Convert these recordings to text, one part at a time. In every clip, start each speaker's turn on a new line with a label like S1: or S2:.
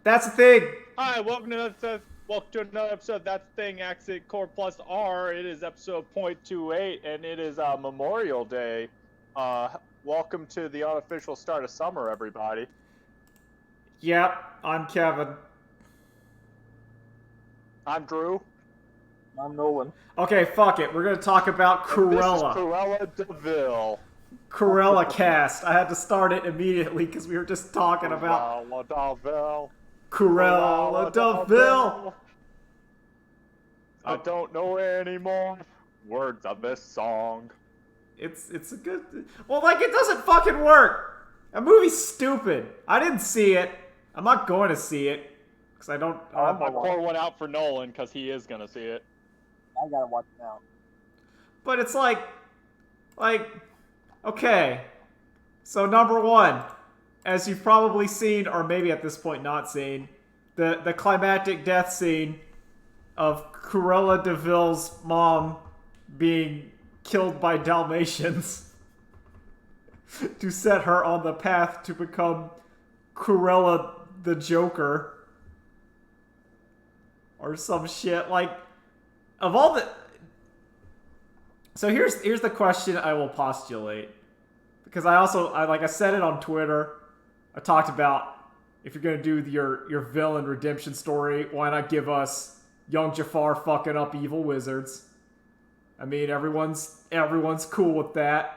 S1: That's the thing.
S2: Hi, welcome to another episode of That's the Thing, Accent Core Plus R. It is episode .28, and it is Memorial Day. Welcome to the unofficial start of summer, everybody.
S1: Yep, I'm Kevin.
S2: I'm Drew.
S3: I'm Nolan.
S1: Okay, fuck it. We're gonna talk about
S2: And this is
S1: Cruella.
S2: Cruella DeVille.
S1: Cruella cast. I had to start it immediately because we were just talking about
S2: Cruella DeVille.
S1: Cruella DeVille.
S2: I don't know any more words of this song.
S1: It's a good. Well, like it doesn't fucking work. That movie's stupid. I didn't see it. I'm not going to see it because I don't.
S2: I'm gonna pour one out for Nolan because he is gonna see it.
S3: I gotta watch it now.
S1: But it's like, okay. So number one, as you've probably seen, or maybe at this point not seen, the climactic death scene of Cruella DeVille's mom being killed by Dalmatians to set her on the path to become Cruella the Joker. Or some shit. Like, of all the... So here's the question I will postulate. Because I said it on Twitter. I talked about if you're gonna do your villain redemption story, why not give us young Jafar fucking up evil wizards? I mean, everyone's cool with that.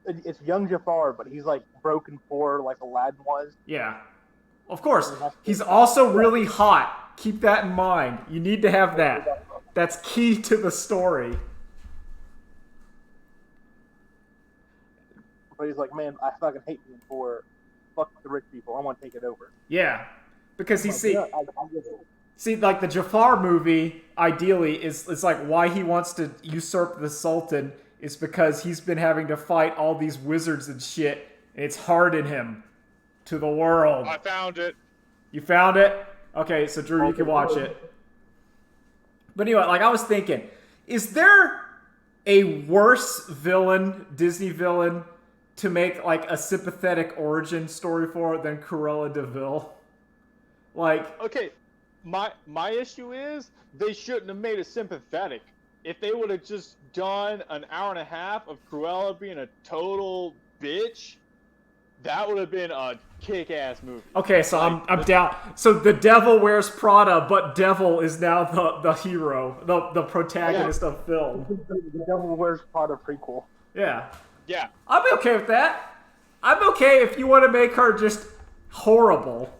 S3: It's young Jafar, but he's like broken poor, like Aladdin was.
S1: Yeah, of course. He's also really hot. Keep that in mind. You need to have that. That's key to the story.
S3: But he's like, man, I fucking hate being poor. Fuck the rich people. I want to take it over.
S1: Yeah, because he
S3: Like, yeah,
S1: see, like the Jafar movie, ideally, is like why he wants to usurp the Sultan is because he's been having to fight all these wizards and shit, and it's hardened him to the world.
S2: I found it.
S1: You found it? Okay, so Drew, you can watch it. But anyway, like I was thinking, is there a worse villain, Disney villain, to make like a sympathetic origin story for than Cruella DeVille? Like,
S2: Okay, my issue is they shouldn't have made it sympathetic. If they would have just done an hour and a half of Cruella being a total bitch, that would have been a kick-ass movie.
S1: okay, so I'm down. So the Devil Wears Prada, but Devil is now the hero, the protagonist of film.
S3: the Devil Wears Prada prequel.
S1: Yeah.
S2: Yeah,
S1: I'll be okay with that. I'm okay if you want to make her just horrible.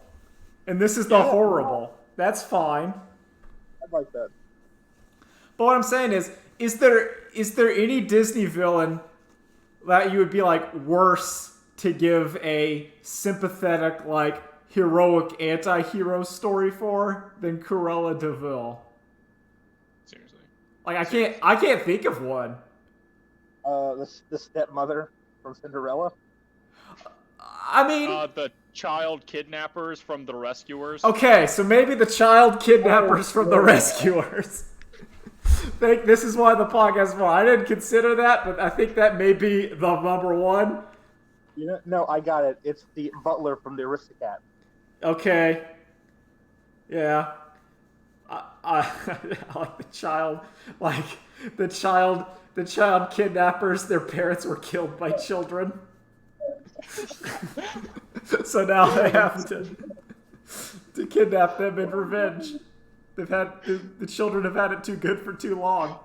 S1: And this is the horrible. That's fine.
S3: I'd like that.
S1: But what I'm saying is there any Disney villain that you would be like worse to give a sympathetic, like heroic anti-hero story for than Cruella DeVille?
S2: seriously.
S1: Like I can't think of one.
S3: The stepmother from Cinderella.
S1: I mean,
S2: The child kidnappers from The Rescuers.
S1: okay, so maybe the child kidnappers from the rescuers. This is why the podcast for. I didn't consider that, but I think that may be the number one.
S3: You know, no, I got it. It's the butler from the Aristocats.
S1: Okay. Yeah. I like the child kidnappers. Their parents were killed by children, so now they have to kidnap them in revenge. The children have had it too good for too long.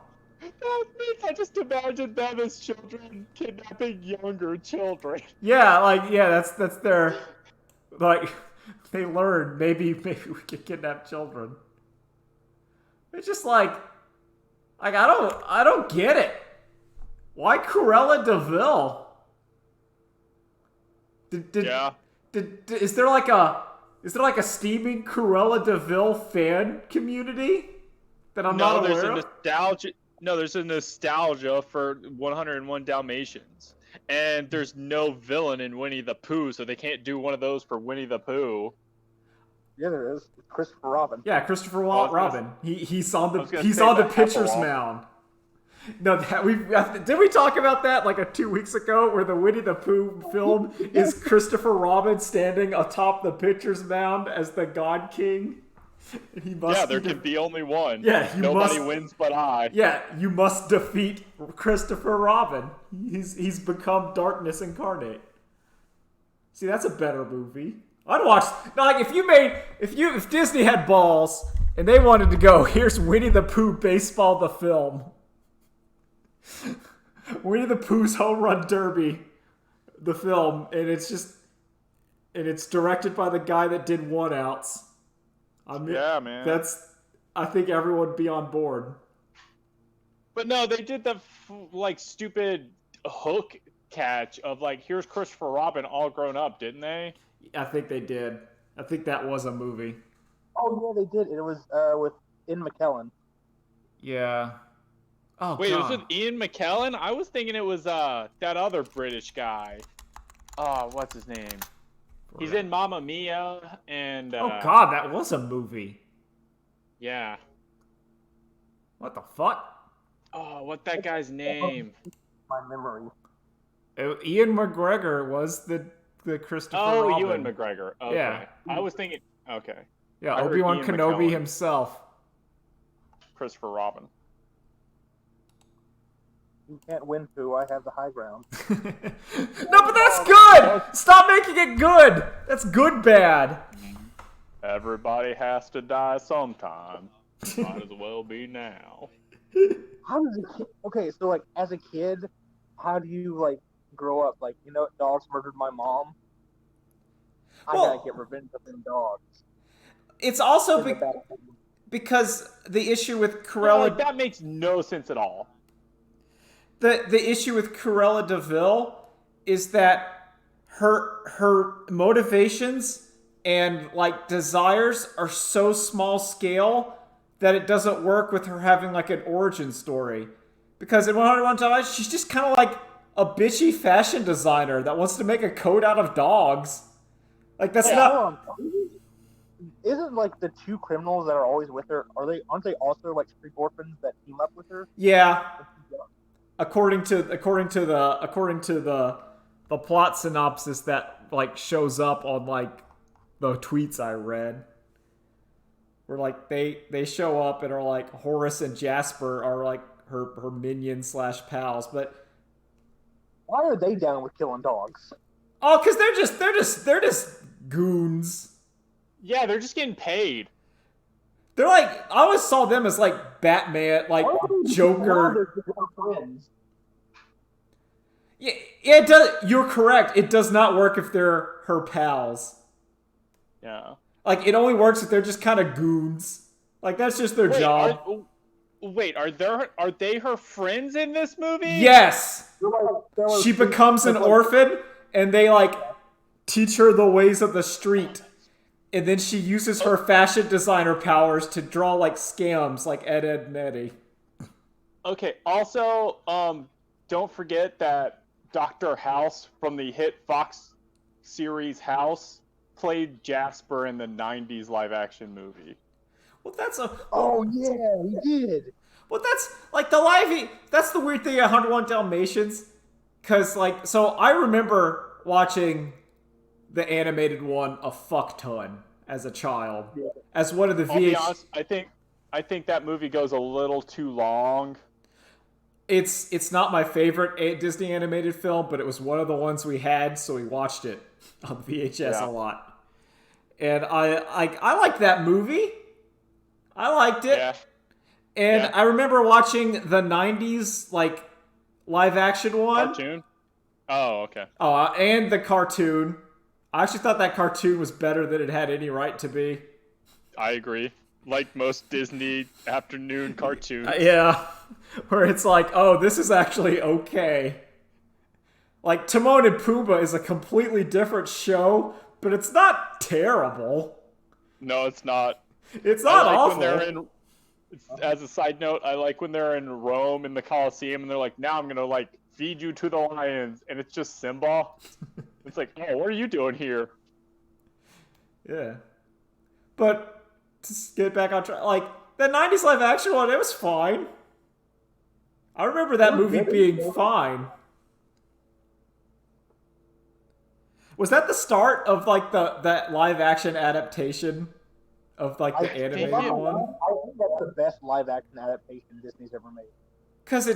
S2: I just imagined them as children kidnapping younger children.
S1: Yeah, that's their, like, they learned maybe we could kidnap children. It's just like I don't get it. Why Cruella DeVille?
S2: Yeah.
S1: Is there like a steaming Cruella DeVille fan community that I'm not aware of?
S2: There's a nostalgia for 101 Dalmatians. And there's no villain in Winnie the Pooh, so they can't do one of those for Winnie the Pooh.
S3: Yeah, there is. Christopher Robin.
S1: Yeah, Christopher
S2: I was gonna-
S1: Robin. He's on
S2: I was gonna
S1: the
S2: say the
S1: pitcher's
S2: Heffalump.
S1: mound. No, did we talk about that like 2 weeks ago, where the Winnie the Pooh film is Christopher Robin standing atop the pitcher's mound as the God King? He must
S2: Yeah, there can be only one.
S1: Yeah,
S2: Nobody wins but I.
S1: Yeah, you must defeat Christopher Robin. He's become darkness incarnate. See, that's a better movie. I'd watch. Now, like if Disney had balls and they wanted to go, here's Winnie the Pooh baseball the film. Winnie the Pooh's Home Run Derby, the film, and it's directed by the guy that did One Outs.
S2: Yeah, man.
S1: I think everyone would be on board.
S2: But no, they did the stupid hook catch of here's Christopher Robin all grown up, didn't they?
S1: I think they did. I think that was a movie.
S3: Oh yeah, they did. It was with Ian McKellen.
S1: Yeah. Oh,
S2: wait,
S1: God.
S2: it was with Ian McKellen? I was thinking it was that other British guy. What's his name? He's in Mamma Mia and.
S1: Oh God, that was a movie.
S2: Yeah.
S1: What the fuck?
S2: Oh, what's that guy's name?
S3: My memory.
S1: Ian McGregor was the Christopher Robin.
S2: Ewan McGregor. Okay.
S1: Yeah.
S2: I was thinking. Okay.
S1: Yeah,
S2: I heard
S1: Obi-Wan
S2: Ian
S1: Kenobi
S2: McKellen.
S1: himself.
S2: Christopher Robin.
S3: You can't win, Pooh. I have the high ground.
S1: No, but that's good! Stop making it good! That's good bad.
S2: Everybody has to die sometime. Might as well be now.
S3: How does a kid? Okay, so as a kid, how do you grow up? Dogs murdered my mom. I
S1: Well,
S3: gotta get revenge of them dogs.
S1: It's also
S3: It's a bad thing.
S1: because the issue with
S2: No,
S1: Cruella...
S2: that makes no sense at all.
S1: The issue with Cruella de Vil is that her motivations and desires are so small scale that it doesn't work with her having an origin story. Because in 101 Dalmatians, she's just kind of like a bitchy fashion designer that wants to make a coat out of dogs. That's not.
S3: Hold on. Isn't the two criminals that are always with her? Aren't they also street orphans that team up with her?
S1: Yeah. According to the plot synopsis that shows up on the tweets I read, where they show up and are Horace and Jasper are her minions / pals, but
S3: Why are they down with killing dogs?
S1: oh, because they're just goons.
S2: Yeah, they're just getting paid.
S1: They're I always saw them as Batman, Joker.
S3: Friends.
S1: Yeah, it does. You're correct. It does not work if they're her pals.
S2: Yeah.
S1: It only works if they're just kind of goons. That's just their job.
S2: Are they her friends in this movie?
S1: Yes.
S3: They're
S1: She becomes an orphan, and they teach her the ways of the street. And then she uses her fashion designer powers to draw scams like Ed, Edd and Eddy.
S2: Okay. Also, don't forget that Dr. House from the hit Fox series House played Jasper in the 90s live-action movie.
S1: Well, that's a...
S3: Oh, yeah, he did.
S1: Well, that's the live. That's the weird thing at 101 Dalmatians, because so I remember watching the animated one a fuck ton as a child, as one of the
S2: I'll be
S1: VH.
S2: honest, I think that movie goes a little too long.
S1: It's not my favorite Disney animated film, but it was one of the ones we had, so we watched it on VHS a lot. And I liked that movie. I liked it.
S2: Yeah.
S1: And I remember watching the 90s live action one.
S2: Cartoon? Oh, okay.
S1: Oh, and the cartoon. I actually thought that cartoon was better than it had any right to be.
S2: I agree. Like most Disney afternoon cartoons.
S1: Yeah. Where it's oh, this is actually okay. Timon and Pumbaa is a completely different show, but it's not terrible.
S2: No, it's not.
S1: It's not awful.
S2: When they're in, as a side note, I like when they're in Rome in the Colosseum and they're now I'm gonna feed you to the lions, and it's just Simba. It's oh, what are you doing here?
S1: Yeah. But to get back on track, the 90s live action one, it was fine. I remember that movie being fine. Was that the start of like that live action adaptation of like the animated one?
S3: I think that's the best live action adaptation Disney's ever made.
S1: Because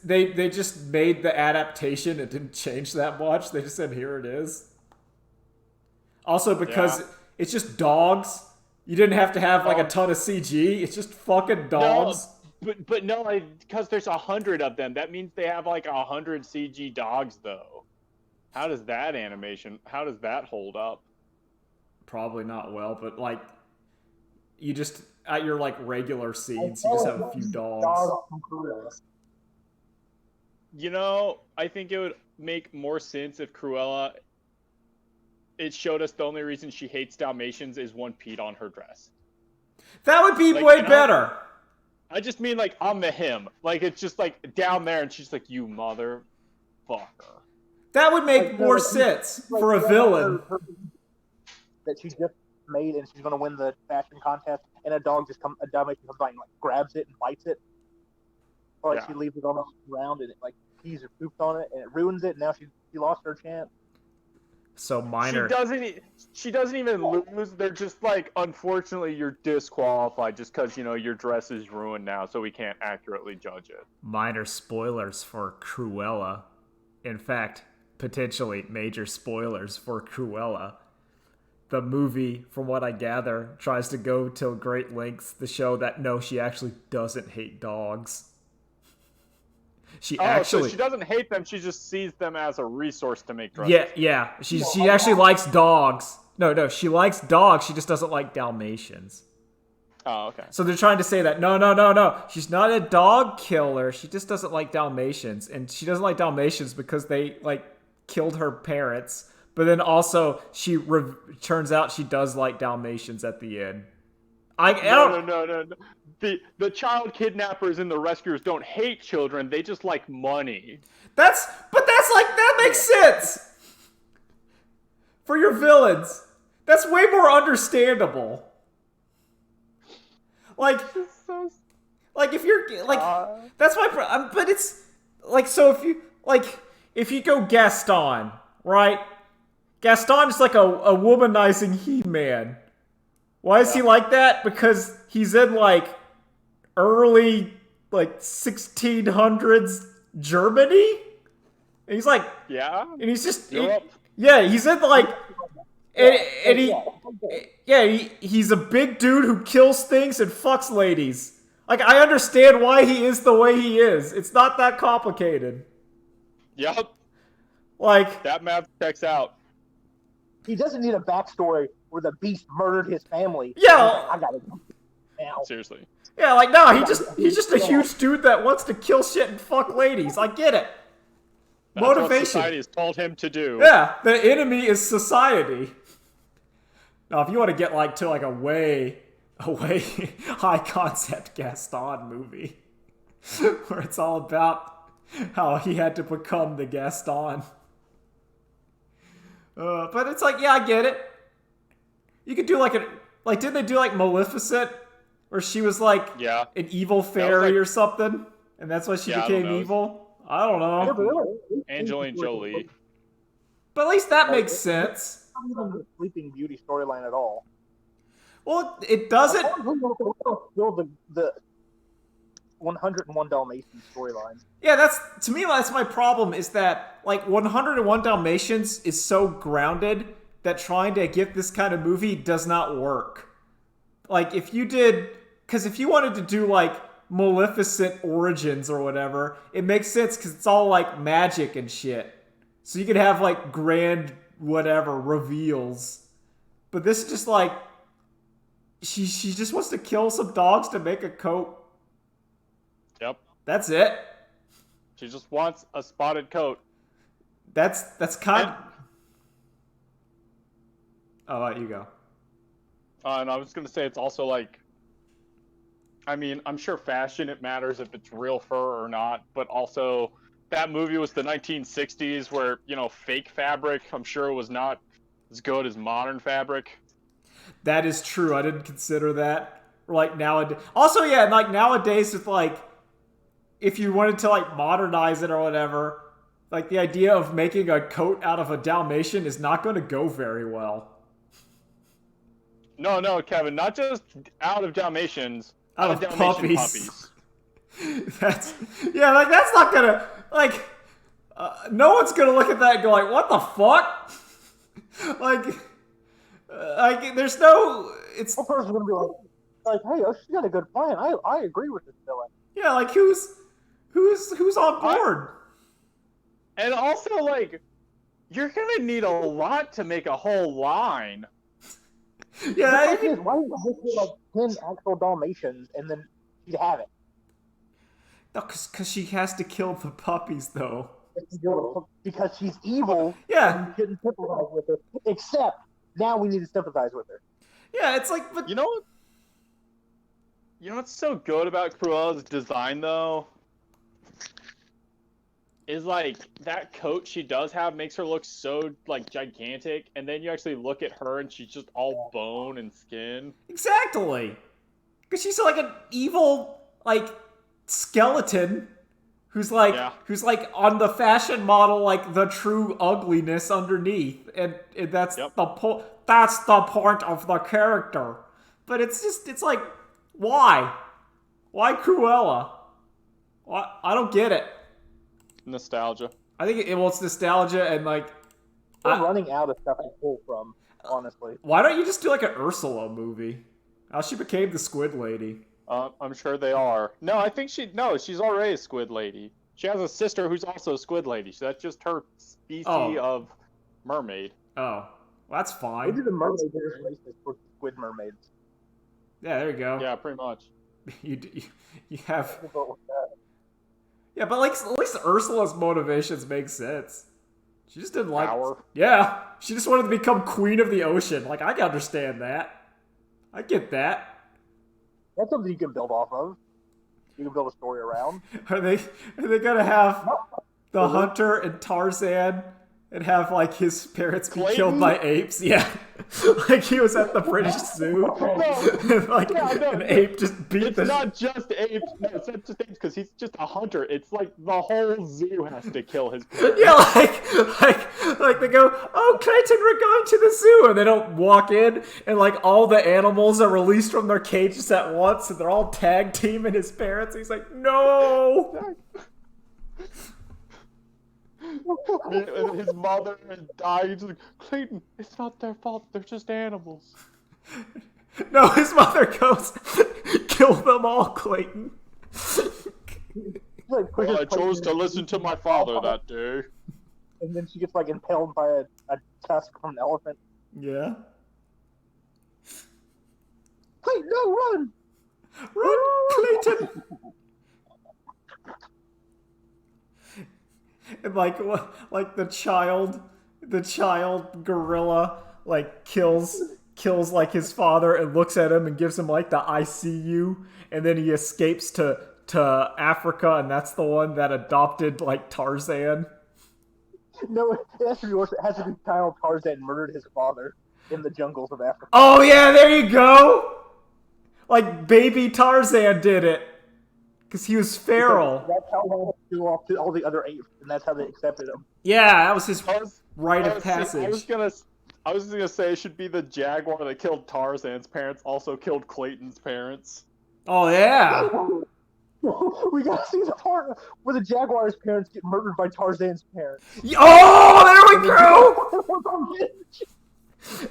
S1: they just made the adaptation. It didn't change that much. They just said here it is. Also because it's just dogs. You didn't have to have like a ton of CG. It's just fucking dogs.
S2: But no, because there's 100 of them. That means they have like 100 CG dogs though. How does that hold up?
S1: Probably not well, but like you just at your like regular scenes, you just have a few dogs.
S2: You know, I think it would make more sense if Cruella. It showed us the only reason she hates Dalmatians is one peed on her dress.
S1: That would be way better.
S2: I just mean like on the him. Like it's just like down there and she's like, you motherfucker.
S1: That would make more sense for a villain.
S3: That she just made and she's going to win the fashion contest and a Dalmatian comes by and like grabs it and bites it. Or like she leaves it on the ground and it like pees or poops on it and it ruins it and now she lost her chance.
S1: So minor.
S2: She doesn't even lose. They're just like, unfortunately, you're disqualified just because your dress is ruined now, so we can't accurately judge it.
S1: Minor spoilers for Cruella. In fact, potentially major spoilers for Cruella. The movie, from what I gather, tries to go to great lengths to show that no, she actually doesn't hate dogs.
S2: So she doesn't hate them, she just sees them as a resource to make dresses.
S1: Yeah. She actually likes dogs. No, she likes dogs, she just doesn't like Dalmatians.
S2: Oh, okay.
S1: So they're trying to say that, no. She's not a dog killer, she just doesn't like Dalmatians. And she doesn't like Dalmatians because they, like, killed her parents. But then also, turns out she does like Dalmatians at the end.
S2: No. The child kidnappers and the rescuers don't hate children, they just like money.
S1: That makes sense! For your villains. That's way more understandable. Like if you're, like, that's my problem. But it's, like, so if you go Gaston, right? Gaston is like a womanizing He-Man. Why is he like that? Because he's in, like, early, like, 1600s Germany? And he's like...
S2: Yeah?
S1: And he's just...
S2: Europe?
S1: He's in, like... He's a big dude who kills things and fucks ladies. Like, I understand why he is the way he is. It's not that complicated.
S2: Yep.
S1: Like...
S2: That map checks out.
S3: He doesn't need a backstory where the Beast murdered his family.
S1: Yeah.
S3: I gotta go now.
S2: Seriously.
S1: Yeah, like, no, he's just a huge dude that wants to kill shit and fuck ladies. I get it.
S2: That's
S1: Motivation.
S2: what society has told him to do.
S1: Yeah, the enemy is society. Now, if you want to get, like, to, like, a way high concept Gaston movie where it's all about how he had to become the Gaston. But it's like, yeah, I get it. You could do didn't they do like Maleficent, where she was like an evil fairy or something, and that's why she became evil? I don't know.
S2: Angelina Jolie.
S1: But at least that makes sense.
S3: Not even the Sleeping Beauty storyline at all.
S1: Well, it doesn't.
S3: Still the 101 Dalmatians storyline.
S1: Yeah, that's my problem, is that, like, 101 Dalmatians is so grounded that trying to get this kind of movie does not work. Like, if you wanted to do, like, Maleficent Origins or whatever, it makes sense because it's all, like, magic and shit. So you could have, like, grand whatever reveals. But this is just, like, she just wants to kill some dogs to make a coat.
S2: Yep.
S1: That's it.
S2: She just wants a spotted coat.
S1: That's kind of... Oh, you go.
S2: And I was going to say, it's also like, I mean, I'm sure fashion, it matters if it's real fur or not, but also that movie was the 1960s where, fake fabric, I'm sure, was not as good as modern fabric.
S1: That is true. I didn't consider that. Like, nowadays. Also, yeah, like, nowadays with, like, if you wanted to like modernize it or whatever, like the idea of making a coat out of a Dalmatian is not going to go very well.
S2: No, Kevin, not just out of Dalmatians,
S1: Out of
S2: Dalmatian
S1: puppies. That's like that's not gonna like. No one's gonna look at that and go like, "What the fuck?" like there's no. It's
S3: One person's gonna be like, hey, oh, she's got a good plan. I agree with this villain.
S1: yeah, like who's on board?
S2: And also, like, you're gonna need a lot to make a whole line.
S1: Yeah,
S3: Why don't you make like 10 actual Dalmatians and then she'd have it?
S1: no, because she has to kill the puppies though.
S3: Because she's evil.
S1: Yeah.
S3: And you shouldn't sympathize with her. Except now we need to sympathize with her.
S1: Yeah, it's like, but
S2: You know what's so good about Cruella's design though? Is like that coat she does have makes her look so like gigantic, and then you actually look at her and she's just all bone and skin.
S1: exactly, because she's like an evil like skeleton who's like on the fashion model like the true ugliness underneath, and that's
S2: Yep.
S1: that's the point of the character. But it's like why Cruella? Why? I don't get it.
S2: Nostalgia.
S1: I think it's nostalgia and like
S3: We're running out of stuff to pull from, honestly.
S1: why don't you just do like an Ursula movie? How she became the Squid Lady.
S2: I'm sure they are. No, I think she's already a squid lady. She has a sister who's also a squid lady, so that's just her species of mermaid.
S1: Oh, well, that's fine.
S3: Maybe the mermaids are just racist for squid mermaids.
S1: Yeah, there you go.
S2: Yeah, pretty much.
S1: You have
S3: We'll go with that.
S1: yeah, but like at least Ursula's motivations make sense. She just didn't like
S2: Power.
S1: Yeah, she just wanted to become queen of the ocean. Like I can understand that. I get that.
S3: That's something you can build off of. You can build a story around.
S1: Are they gonna have the hunter and Tarzan and have like his parents be
S2: Clayton?
S1: killed by apes? Yeah, like he was at the British Zoo, and like an ape just beat
S2: It's
S1: the.
S2: not just apes. No, it's not just apes because he's just a hunter. It's like the whole zoo has to kill his parents.
S1: Yeah, like they go, oh Clayton, we're going to the zoo, and they don't walk in, and like all the animals are released from their cages at once, and they're all tag teaming his parents. And he's like, no.
S2: And his mother died. He's like, Clayton, it's not their fault. They're just animals.
S1: No, his mother goes, kill them all, Clayton.
S3: Like,
S2: Well, I chose to listen to my father that day.
S3: And then she gets like impaled by a tusk from an elephant.
S1: Yeah.
S3: Wait, no, run!
S1: Run, Clayton! And like the child gorilla like kills like his father and looks at him and gives him like the I see you, and then he escapes to Africa, and that's the one that adopted like Tarzan.
S3: No, it has to be worse. It has to be child Tarzan murdered his father in the jungles of Africa.
S1: Oh yeah, there you go. Like baby Tarzan did it. Because he was feral.
S3: That's how he threw off to all the other apes, and that's how they accepted him.
S1: Yeah, that was his rite of
S2: I
S1: passage.
S2: was gonna say it should be the jaguar that killed Tarzan's parents also killed Clayton's parents.
S1: Oh yeah.
S3: We gotta see the part where the jaguar's parents get murdered by Tarzan's parents.
S1: Oh, there we go.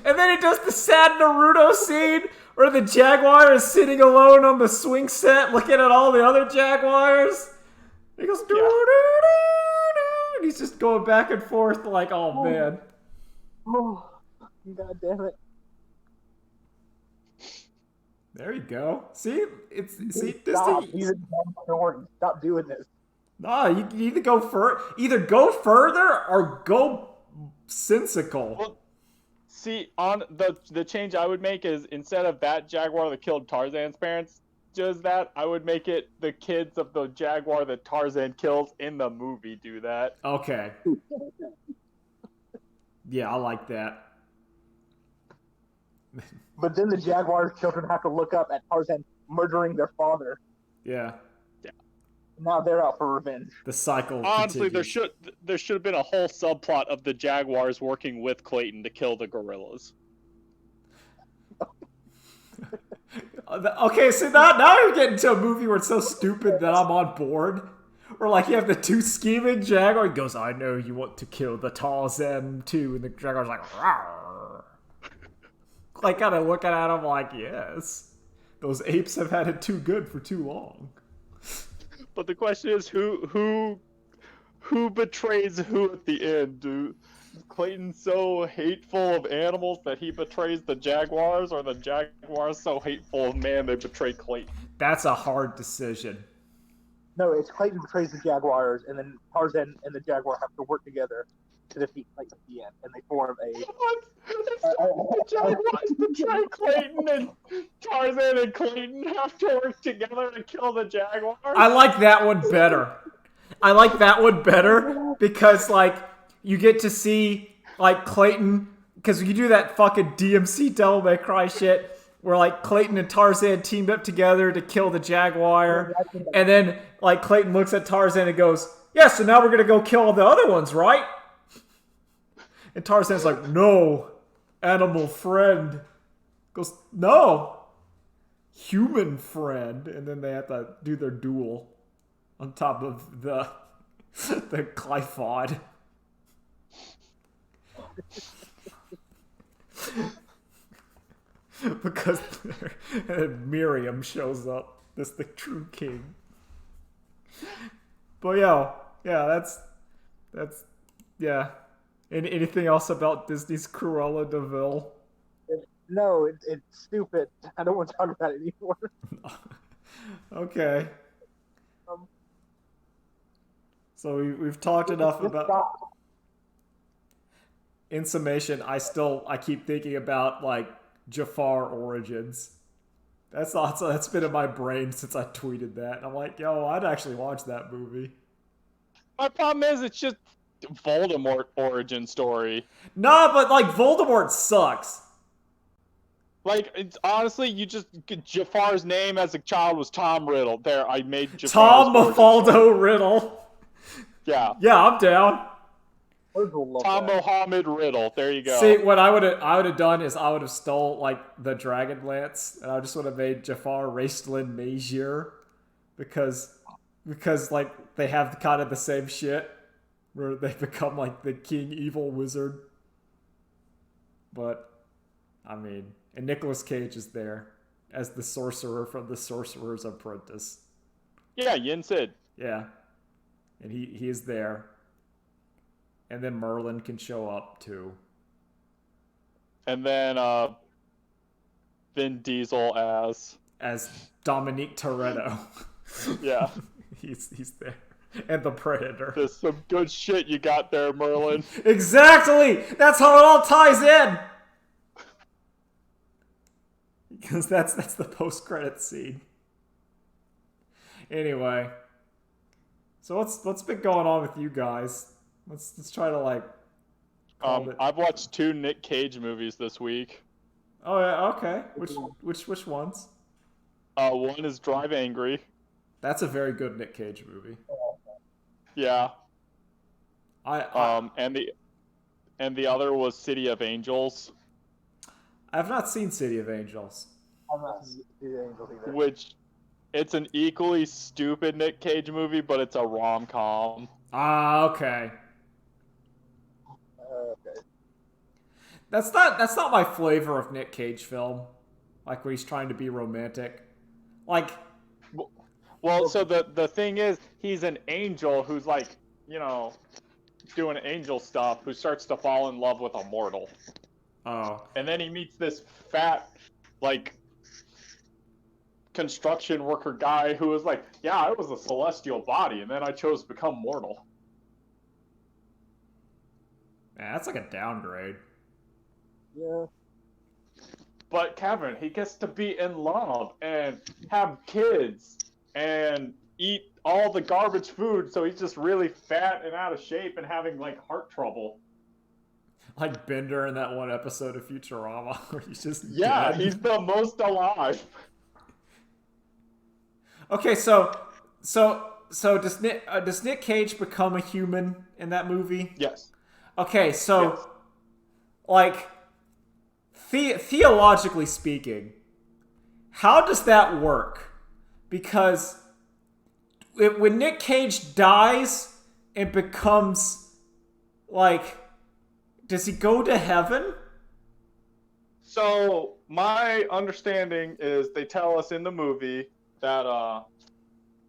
S1: And then it does the sad Naruto scene where the jaguar is sitting alone on the swing set looking at all the other jaguars. He goes, doo, doo, doo, doo, and he's just going back and forth like, oh man.
S3: Oh, God damn it.
S1: There you go. See?
S3: Stop. Stop doing this.
S1: No, you either go further or go sensical.
S2: Well, see, on the change I would make is instead of that jaguar that killed Tarzan's parents does that, I would make it the kids of the jaguar that Tarzan kills in the movie do that.
S1: Okay. Yeah, I like that.
S3: But then the jaguar's children have to look up at Tarzan murdering their father.
S1: Yeah.
S3: Now they're out for revenge.
S1: The cycle
S2: Honestly,
S1: continues.
S2: there should have been a whole subplot of the Jaguars working with Clayton to kill the gorillas.
S1: Okay, so now you're getting to a movie where it's so stupid that I'm on board. Where like you have the two scheming Jaguar. He goes, "I know you want to kill the Tarzan too," and the Jaguar's like, "Rawr." Like kind of looking at him like, "Yes, those apes have had it too good for too long."
S2: But the question is, who betrays who at the end? Do Clayton so hateful of animals that he betrays the Jaguars, or the Jaguars so hateful of man they betray Clayton?
S1: That's a hard decision.
S3: No, it's Clayton betrays the Jaguars, and then Tarzan and the Jaguar have to work together to defeat Clayton at the end, and they form a.
S2: The Jaguars betray Clayton, and Tarzan and Clayton have to work together to kill the Jaguars.
S1: I like that one better. I like that one better because like you get to see like Clayton, because you do that fucking DMC Devil May Cry shit where like Clayton and Tarzan teamed up together to kill the Jaguar, and then like Clayton looks at Tarzan and goes, "Yeah, so now we're gonna go kill all the other ones, right?" And Tarzan's like, "No, animal friend." Goes, "No, human friend." And then they have to do their duel on top of the Glyphod. Because Miriam shows up. That's the true king. But yeah, that's yeah. Anything else about Disney's Cruella de Vil?
S3: No, it's stupid. I don't want to talk about it anymore.
S1: Okay. So we've talked enough about. In summation, I keep thinking about like Jafar Origins. That's been in my brain since I tweeted that. And I'm like, yo, I'd actually watch that movie.
S2: My problem is it's just Voldemort origin story.
S1: Nah, but like Voldemort sucks.
S2: Like, it's honestly, you just Jafar's name as a child was Tom Riddle. There, I made Jafar's
S1: Tom Mafaldo Riddle.
S2: Yeah.
S1: Yeah, I'm down.
S2: Tom Mohammed Riddle. There you go.
S1: See, what I would have done is I would have stole like the Dragon Lance, and I just would have made Jafar Raistlin Magier, because like they have kind of the same shit, where they become like the king evil wizard. But I mean, and Nicolas Cage is there as the sorcerer from The Sorcerer's Apprentice.
S2: Yeah, Yin Sid.
S1: Yeah, and he is there. And then Merlin can show up too.
S2: And then Vin Diesel
S1: as Dominique Toretto.
S2: Yeah.
S1: he's there. And the Predator.
S2: There's some good shit you got there, Merlin.
S1: Exactly! That's how it all ties in! Because that's the post-credit scene. Anyway. So what's been going on with you guys? Let's try to like.
S2: I've watched 2 Nick Cage movies this week.
S1: Oh yeah, okay. Which ones?
S2: One is Drive Angry.
S1: That's a very good Nick Cage movie.
S2: Yeah.
S1: I
S2: and the other was City of Angels.
S1: I've not seen City of Angels.
S3: I'm not seeing the Angels either.
S2: Which, it's an equally stupid Nick Cage movie, but it's a rom-com.
S1: Ah, okay.
S3: Okay.
S1: That's not my flavor of Nick Cage film. Like when he's trying to be romantic. Like,
S2: Well, so the thing is, he's an angel who's like, you know, doing angel stuff, who starts to fall in love with a mortal.
S1: oh.
S2: And then he meets this fat, like, construction worker guy who was like, yeah, I was a celestial body, and then I chose to become mortal.
S1: Man, that's like a downgrade.
S3: Yeah.
S2: But Kevin, he gets to be in love and have kids and eat all the garbage food, so he's just really fat and out of shape and having, like, heart trouble.
S1: Like Bender in that one episode of Futurama where he's just
S2: Yeah,
S1: dead.
S2: he's the most alive.
S1: Okay, so does Nick Cage become a human in that movie?
S2: Yes.
S1: Okay, so
S2: Yes.
S1: like theologically speaking, how does that work? Because when Nick Cage dies and becomes like, does he go to heaven?
S2: So my understanding is they tell us in the movie that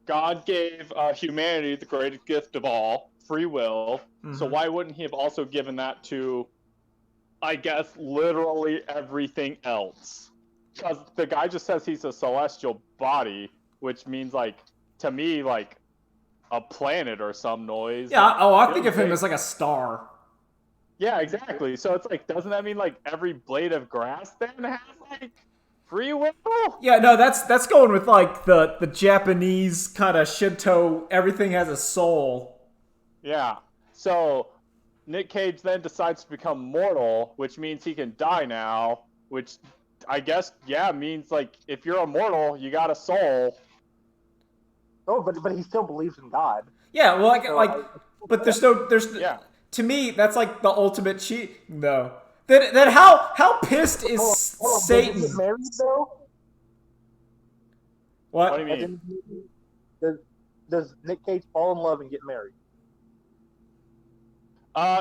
S2: God gave humanity the greatest gift of all, free will. So why wouldn't he have also given that to, I guess, literally everything else? Because the guy just says he's a celestial body, which means, like, to me, like, a planet or some noise.
S1: Yeah. Oh, I think
S2: You
S1: of
S2: know,
S1: him as like a star.
S2: Yeah, exactly. So it's like, doesn't that mean, like, every blade of grass then has, like, free will?
S1: Yeah, no, that's going with like the Japanese kind of Shinto. Everything has a soul.
S2: Yeah. So Nick Cage then decides to become mortal, which means he can die now, which I guess, yeah, means, like, if you're immortal, you got a soul.
S3: Oh, but he still believes in God.
S1: Yeah, well,
S3: So
S1: but there's
S2: Yeah.
S1: to me that's like the ultimate cheat. No, then how pissed is
S3: Hold on,
S1: Satan?
S3: Does he get married though?
S1: What?
S2: What do you
S3: As
S2: mean?
S3: in, does Nick Cage fall in love and get married?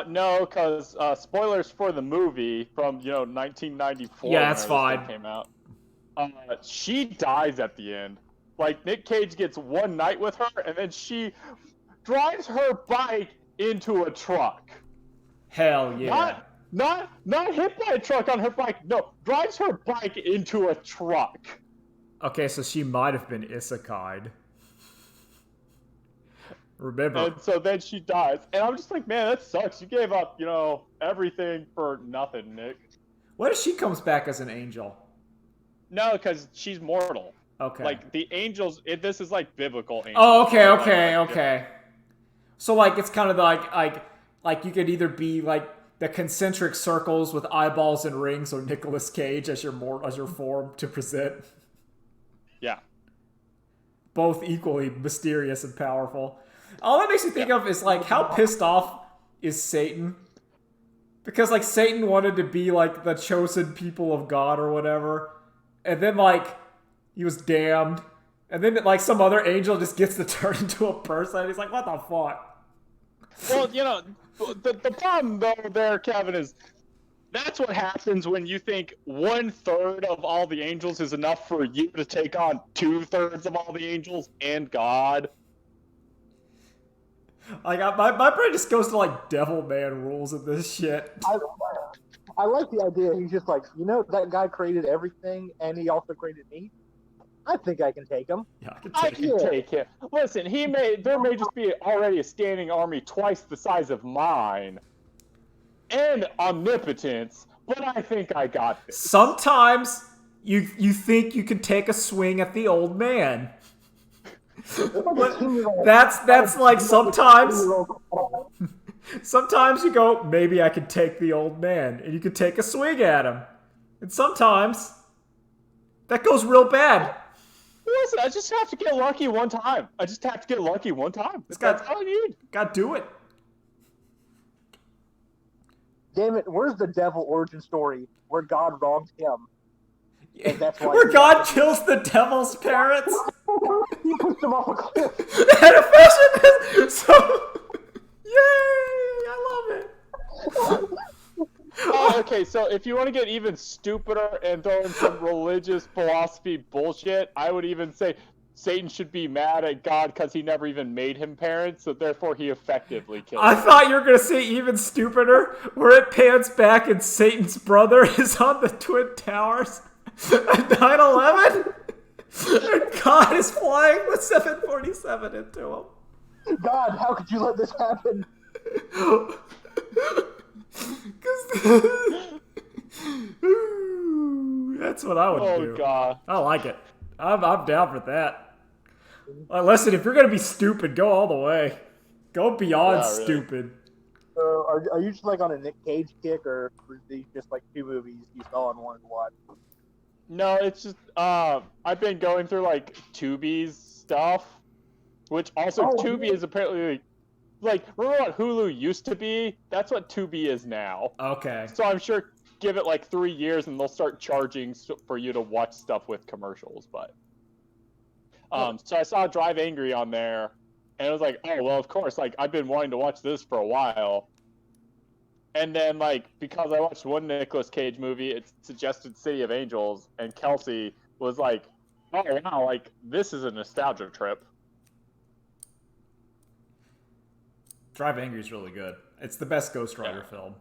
S2: No, because spoilers for the movie from 1994.
S1: Yeah, that's
S2: whenever this
S1: fine.
S2: thing came out. She dies at the end. Like, Nick Cage gets one night with her, and then she drives her bike into a truck.
S1: Hell yeah.
S2: Not hit by a truck on her bike. No, drives her bike into a truck.
S1: Okay, so she might have been isekai'd. Remember,
S2: And so then she dies. And I'm just like, man, that sucks. You gave up, everything for nothing, Nick.
S1: what if she comes back as an angel?
S2: No, because she's mortal.
S1: Okay.
S2: Like, the angels, this is like biblical angels.
S1: Oh, okay,
S2: Like,
S1: okay. So like it's kind of like you could either be like the concentric circles with eyeballs and rings, or Nicolas Cage as your form to present.
S2: Yeah.
S1: Both equally mysterious and powerful. All that makes me think of is like, how pissed off is Satan? Because like Satan wanted to be like the chosen people of God or whatever, and then like he was damned, and then like some other angel just gets to turn into a person. And he's like, what the fuck?
S2: Well, the problem though there, Kevin, is that's what happens when you think 1/3 of all the angels is enough for you to take on 2/3 of all the angels and God.
S1: Like my brain just goes to like devil man rules of this shit.
S3: I like the idea. He's just like, that guy created everything, and he also created me. I think I can take him.
S1: Yeah,
S2: I can take him. Listen, there may just be already a standing army twice the size of mine, and omnipotence, but I think I got this.
S1: Sometimes you think you can take a swing at the old man. That's like sometimes you go, maybe I can take the old man, and you can take a swing at him. And sometimes that goes real bad.
S2: Listen, I just have to get lucky one time. That's all I need.
S1: Gotta do it.
S3: Damn it! Where's the devil origin story where God wronged him? And that's why
S1: Where God kills the devil's parents.
S3: he pushed him off a cliff.
S1: And a fashion is so. Yay! I love it.
S2: Oh, okay, so if you want to get even stupider and throw in some religious philosophy bullshit, I would even say Satan should be mad at God because he never even made him parents, so therefore he effectively killed
S1: I
S2: him.
S1: thought you were gonna say even stupider, where it pans back and Satan's brother is on the Twin Towers at 9/11. And God is flying the 747 into him.
S3: God, how could you let this happen?
S1: That's what I would do.
S2: Oh, God.
S1: I like it. I'm down for that. Listen, if you're gonna be stupid, go all the way. Go beyond
S2: Yeah, really.
S1: stupid.
S3: So are you just like on a Nick Cage kick, or were these just like two movies you saw and wanted to watch?
S2: No, it's just, I've been going through, like, Tubi's stuff, which also
S3: Oh,
S2: Tubi
S3: yeah.
S2: is apparently like remember what Hulu used to be? That's what Tubi is now.
S1: Okay.
S2: So I'm sure give it like 3 years and they'll start charging for you to watch stuff with commercials. But so I saw Drive Angry on there, and it was like, oh well, of course, like I've been wanting to watch this for a while. And then like because I watched one Nicolas Cage movie, it suggested City of Angels, and Kelsey was like, oh wow, like this is a nostalgia trip.
S1: Drive Angry is really good. It's the best Ghost Rider film.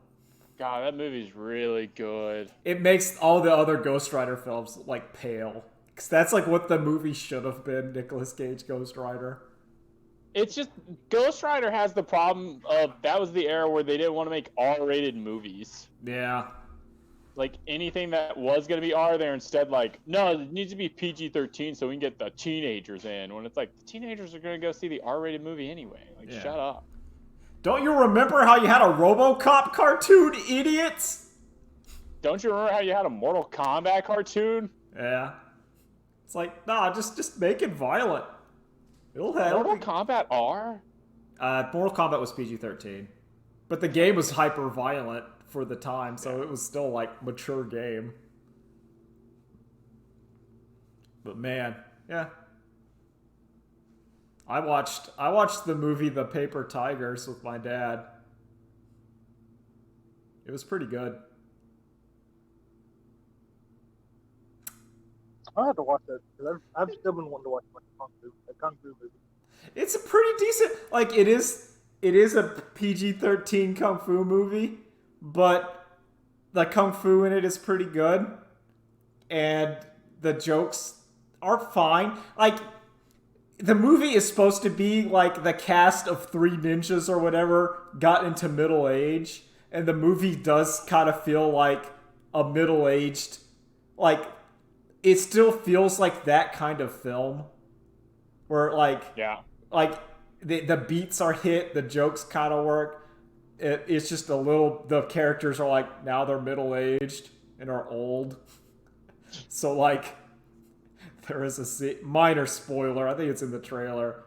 S2: God, that movie's really good.
S1: It makes all the other Ghost Rider films like pale. Because that's like what the movie should have been, Nicolas Cage Ghost Rider.
S2: It's just Ghost Rider has the problem of that was the era where they didn't want to make R-rated movies.
S1: Yeah.
S2: Like anything that was going to be R, they're instead like, no, it needs to be PG-13 so we can get the teenagers in. When it's like the teenagers are going to go see the R-rated movie anyway. Like,
S1: Yeah.
S2: shut up.
S1: Don't you remember how you had a RoboCop cartoon, idiots?
S2: Don't you remember how you had a Mortal Kombat cartoon?
S1: Yeah. It's like, nah, just make it violent. It'll help.
S2: Mortal Kombat R?
S1: Mortal Kombat was PG-13. But the game was hyper violent for the time, so it was still like mature game. But man, yeah. I watched the movie The Paper Tigers with my dad. It was pretty good.
S3: I'll have to watch that because I've still been wanting to watch a Kung Fu movie.
S1: It's a pretty decent, like it is a PG-13 Kung Fu movie, but the Kung Fu in it is pretty good. And the jokes are fine. Like the movie is supposed to be like the cast of Three Ninjas or whatever got into middle age, and the movie does kind of feel like a middle-aged, like it still feels like that kind of film where like the beats are hit, the jokes kind of work. It's just a little, the characters are like now they're middle-aged and are old, so like there is a minor spoiler, I think it's in the trailer,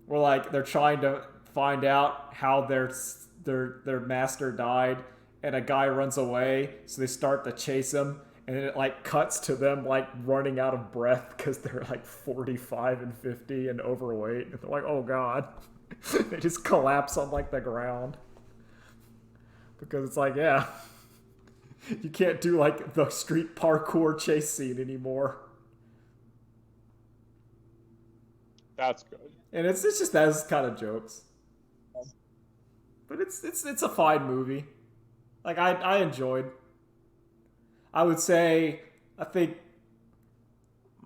S1: where like they're trying to find out how their master died, and a guy runs away, so they start to chase him, and it like cuts to them like running out of breath because they're like 45 and 50 and overweight, and they're like, oh god. They just collapse on like the ground because it's like, yeah, you can't do like the street parkour chase scene anymore.
S2: That's good.
S1: And it's just those kind of jokes. But it's a fine movie. Like I enjoyed. I would say, I think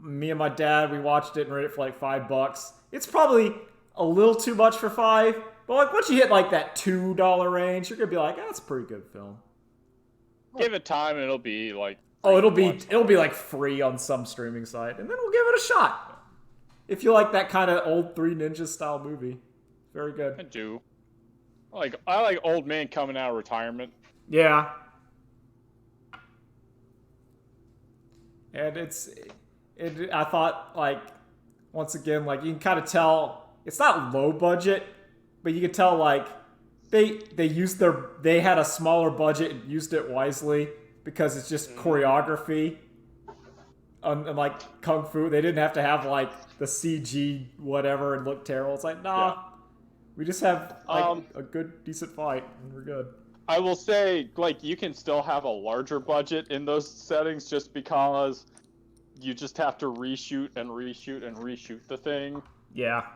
S1: me and my dad, we watched it and rated it for like $5. It's probably a little too much for $5, but like once you hit like that $2 range, you're gonna be like, that's a pretty good film.
S2: Give it time and it'll be like
S1: it'll be like free on some streaming site, and then we'll give it a shot. If you like that kind of old Three Ninjas style movie, very good.
S2: I do. I like old man coming out of retirement.
S1: Yeah. And I thought, like, once again, like, you can kind of tell, it's not low budget, but you can tell, like, they had a smaller budget and used it wisely because it's just choreography. Like Kung Fu, they didn't have to have, like, the CG whatever and look terrible. It's like, nah, we just have, like, a good, decent fight, and we're good.
S2: I will say, like, you can still have a larger budget in those settings just because you just have to reshoot and reshoot and reshoot the thing.
S1: Yeah.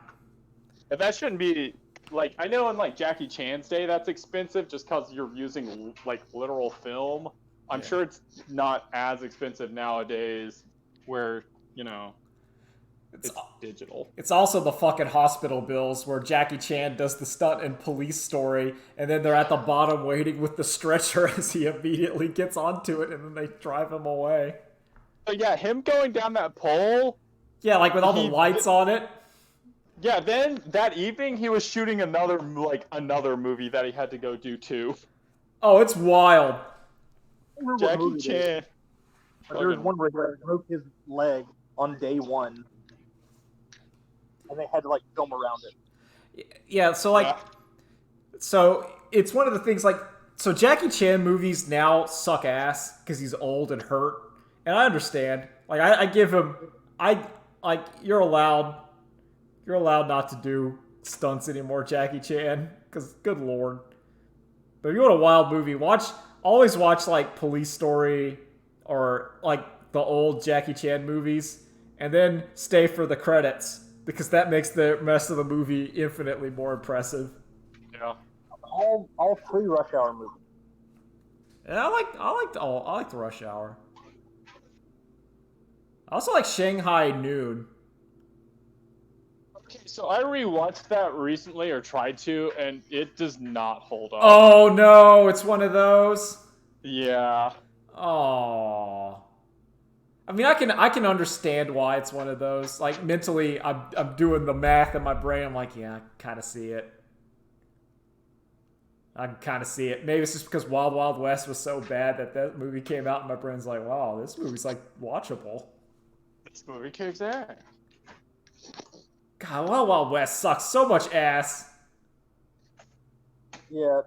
S2: And that shouldn't be, like, I know in, like, Jackie Chan's day that's expensive just because you're using, like, literal film. I'm sure it's not as expensive nowadays where, you know, it's digital.
S1: It's also the fucking hospital bills where Jackie Chan does the stunt in Police Story, and then they're at the bottom waiting with the stretcher as he immediately gets onto it, and then they drive him away.
S2: But yeah, him going down that pole.
S1: Yeah, like with all the lights on it.
S2: Yeah, then that evening he was shooting another movie that he had to go do too.
S1: Oh, it's wild.
S2: Jackie Chan.
S3: There was one where he broke his leg on day one. and they had to like film around it.
S1: Yeah, so like,
S2: Yeah.
S1: so it's one of the things like, so Jackie Chan movies now suck ass because he's old and hurt, and I understand. Like, I give him, you're allowed not to do stunts anymore, Jackie Chan, because good lord. But if you want a wild movie, always watch like Police Story or like the old Jackie Chan movies, and then stay for the credits because that makes the rest of the movie infinitely more impressive.
S2: Yeah.
S3: All 3 Rush Hour movies.
S1: And I like the Rush Hour. I also like Shanghai Noon.
S2: Okay, so I rewatched that recently, or tried to, and it does not hold up.
S1: Oh no, it's one of those.
S2: Yeah.
S1: Oh. I mean, I can understand why it's one of those. Like mentally, I'm doing the math in my brain. I'm like, yeah, I kind of see it. I can kind of see it. Maybe it's just because Wild Wild West was so bad that movie came out, and my brain's like, wow, this movie's like watchable.
S2: This movie kicks ass.
S1: God, Wild Wild West sucks so much ass.
S3: Yeah,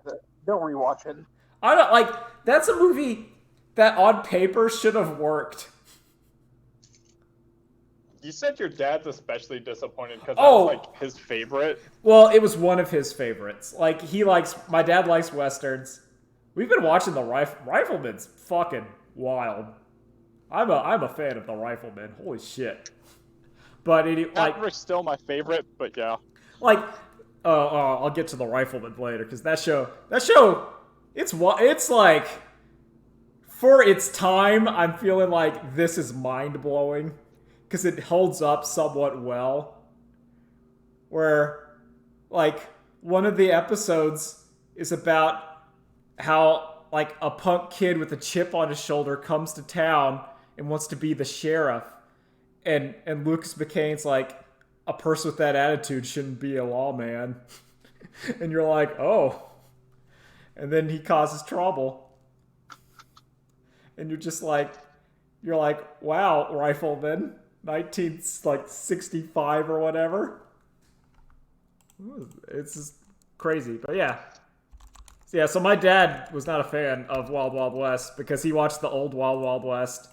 S3: don't rewatch it.
S1: I don't like. That's a movie that on paper should have worked.
S2: You said your dad's especially disappointed because
S1: Oh.
S2: that was like his favorite.
S1: Well, it was one of his favorites. Like my dad likes westerns. We've been watching the Rifleman's fucking wild. I'm a fan of the Rifleman. Holy shit! But
S2: Maverick's still my favorite, but yeah.
S1: like, I'll get to the Rifleman later because that show, it's like, for its time, I'm feeling like this is mind blowing because it holds up somewhat well. Where, like, one of the episodes is about how, like, a punk kid with a chip on his shoulder comes to town and wants to be the sheriff. And Lucas McCain's like, a person with that attitude shouldn't be a lawman. And you're like, oh. And then he causes trouble. And you're just like, wow, Rifleman, 1965 or whatever. It's just crazy, but yeah. So my dad was not a fan of Wild Wild West because he watched the old Wild Wild West,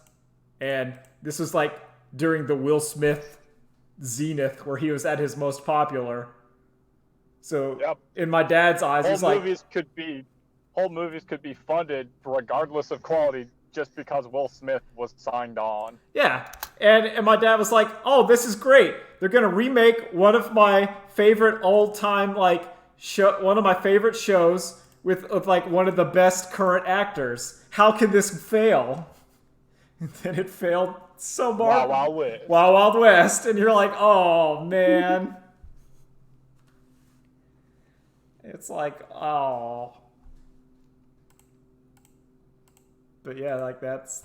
S1: and this was like during the Will Smith zenith where he was at his most popular. So
S2: Yep.
S1: in my dad's eyes, he's like,
S2: whole movies could be funded regardless of quality just because Will Smith was signed on.
S1: yeah. And my dad was like, oh, this is great. They're gonna remake one of my favorite old time one of my favorite shows with like one of the best current actors. How can this fail? And then it failed so
S2: Wow,
S1: much.
S2: wow, West.
S1: Wild Wild West, and you're like, oh man. It's like, oh. But yeah, like that's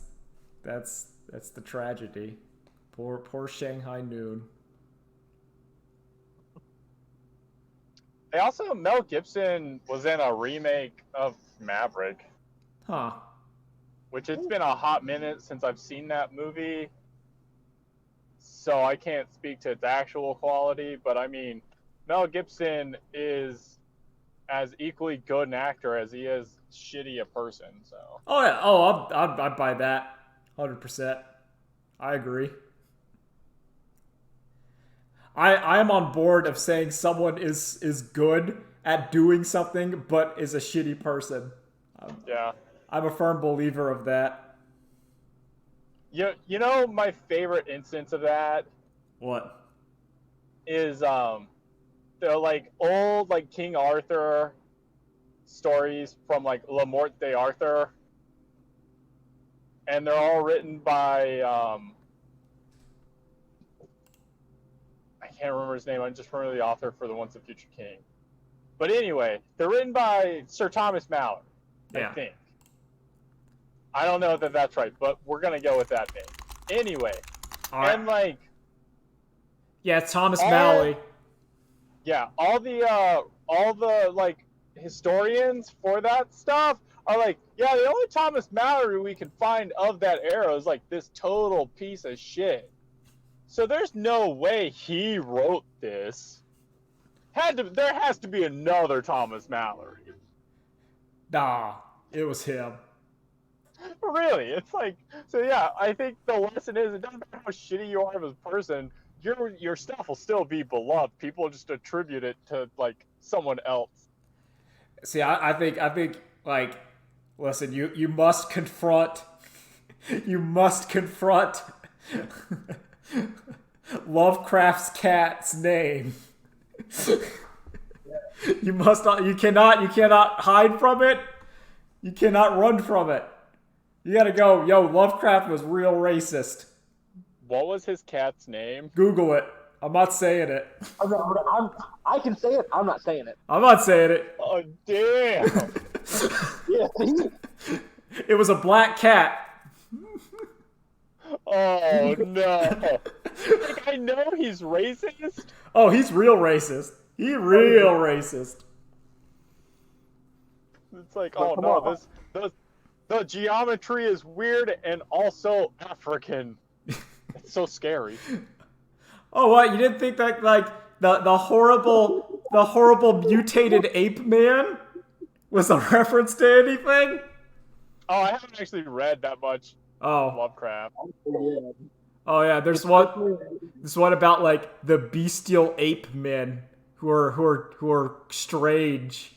S1: the tragedy. Poor Shanghai Noon.
S2: Also, Mel Gibson was in a remake of Maverick,
S1: Huh.
S2: which it's been a hot minute since I've seen that movie, so I can't speak to its actual quality, but I mean, Mel Gibson is as equally good an actor as he is shitty a person, so.
S1: Oh yeah. Oh, I'd buy that. 100%. I agree. I am on board of saying someone is good at doing something, but is a shitty person.
S2: Yeah.
S1: I'm a firm believer of that.
S2: You know my favorite instance of that
S1: What?
S2: is they're like old like King Arthur stories from like Le Morte d'Arthur, and they're all written by I can't remember his name. I just remember the author for The Once and Future King. But anyway, they're written by Sir Thomas Mallard,
S1: Yeah.
S2: I think. I don't know that that's right, but we're gonna go with that name. Anyway,
S1: All right.
S2: and like
S1: Yeah, it's Thomas
S2: all-
S1: Malley.
S2: yeah, all the like historians for that stuff are like, yeah, the only Thomas Mallory we can find of that era is like this total piece of shit. So there's no way he wrote this. There has to be another Thomas Mallory.
S1: Nah, it was him.
S2: Really, it's like, so yeah, I think the lesson is it doesn't matter how shitty you are as a person, your stuff will still be beloved. People just attribute it to like someone else.
S1: See, I think like, listen, you must confront Lovecraft's cat's name. You cannot hide from it. You cannot run from it. You gotta go, yo, Lovecraft was real racist.
S2: What was his cat's name?
S1: Google it. I'm not saying it.
S3: I can say it. I'm not saying it.
S1: I'm not saying it.
S2: Oh, damn.
S3: Yeah.
S1: It was a black cat.
S2: Oh, no. Like, I know he's racist.
S1: Oh, he's real racist. He real racist.
S2: It's like,
S3: Well,
S2: oh
S3: come
S2: no,
S3: on.
S2: the geometry is weird and also African. It's so scary.
S1: Oh, what? You didn't think that, like, the horrible mutated ape man was a reference to anything?
S2: Oh, I haven't actually read that much
S1: Oh,
S2: Lovecraft.
S3: Yeah.
S1: oh yeah. There's one about like the bestial ape men who are strange.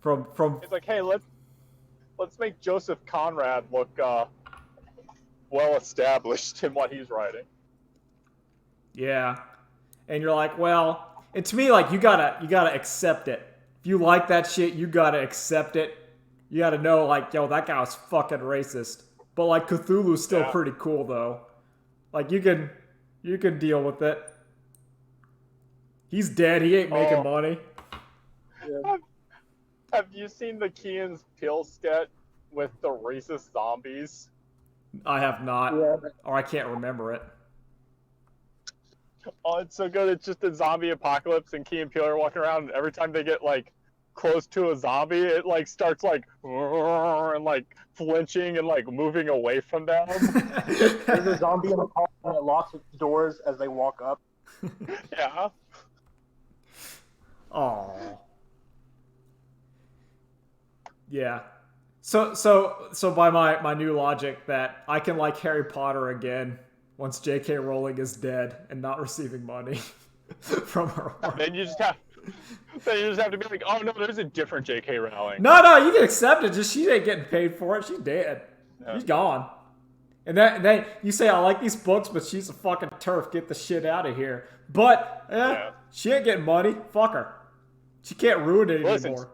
S1: From
S2: It's like, hey, let's make Joseph Conrad look well established in what he's writing.
S1: yeah, and you're like, well, and to me, like, you gotta accept it. If you like that shit, you gotta accept it. You gotta know, like, yo, that guy was fucking racist. But like, Cthulhu's still pretty cool though. Like, you can deal with it. He's dead. He ain't making money.
S3: Yeah.
S2: Have you seen the Key and Peele sketch with the racist zombies?
S1: I have not,
S3: Yeah.
S1: or I can't remember it.
S2: Oh, it's so good. It's just a zombie apocalypse, and Key and Peele are walking around, and every time they get like close to a zombie, it like starts like and like flinching and like moving away from them.
S3: There's a zombie in the car and it locks its doors as they walk up.
S2: Yeah.
S1: Oh. Yeah. So by my new logic that I can like Harry Potter again once J.K. Rowling is dead and not receiving money from her work.
S2: Then you just have to be like, oh no, there's a different J.K. Rowling.
S1: No, you can accept it. Just she ain't getting paid for it. She's dead.
S2: Yeah.
S1: She's gone. And then you say I like these books, but she's a fucking turf. Get the shit out of here. But she ain't getting money. Fuck her. She can't ruin it anymore.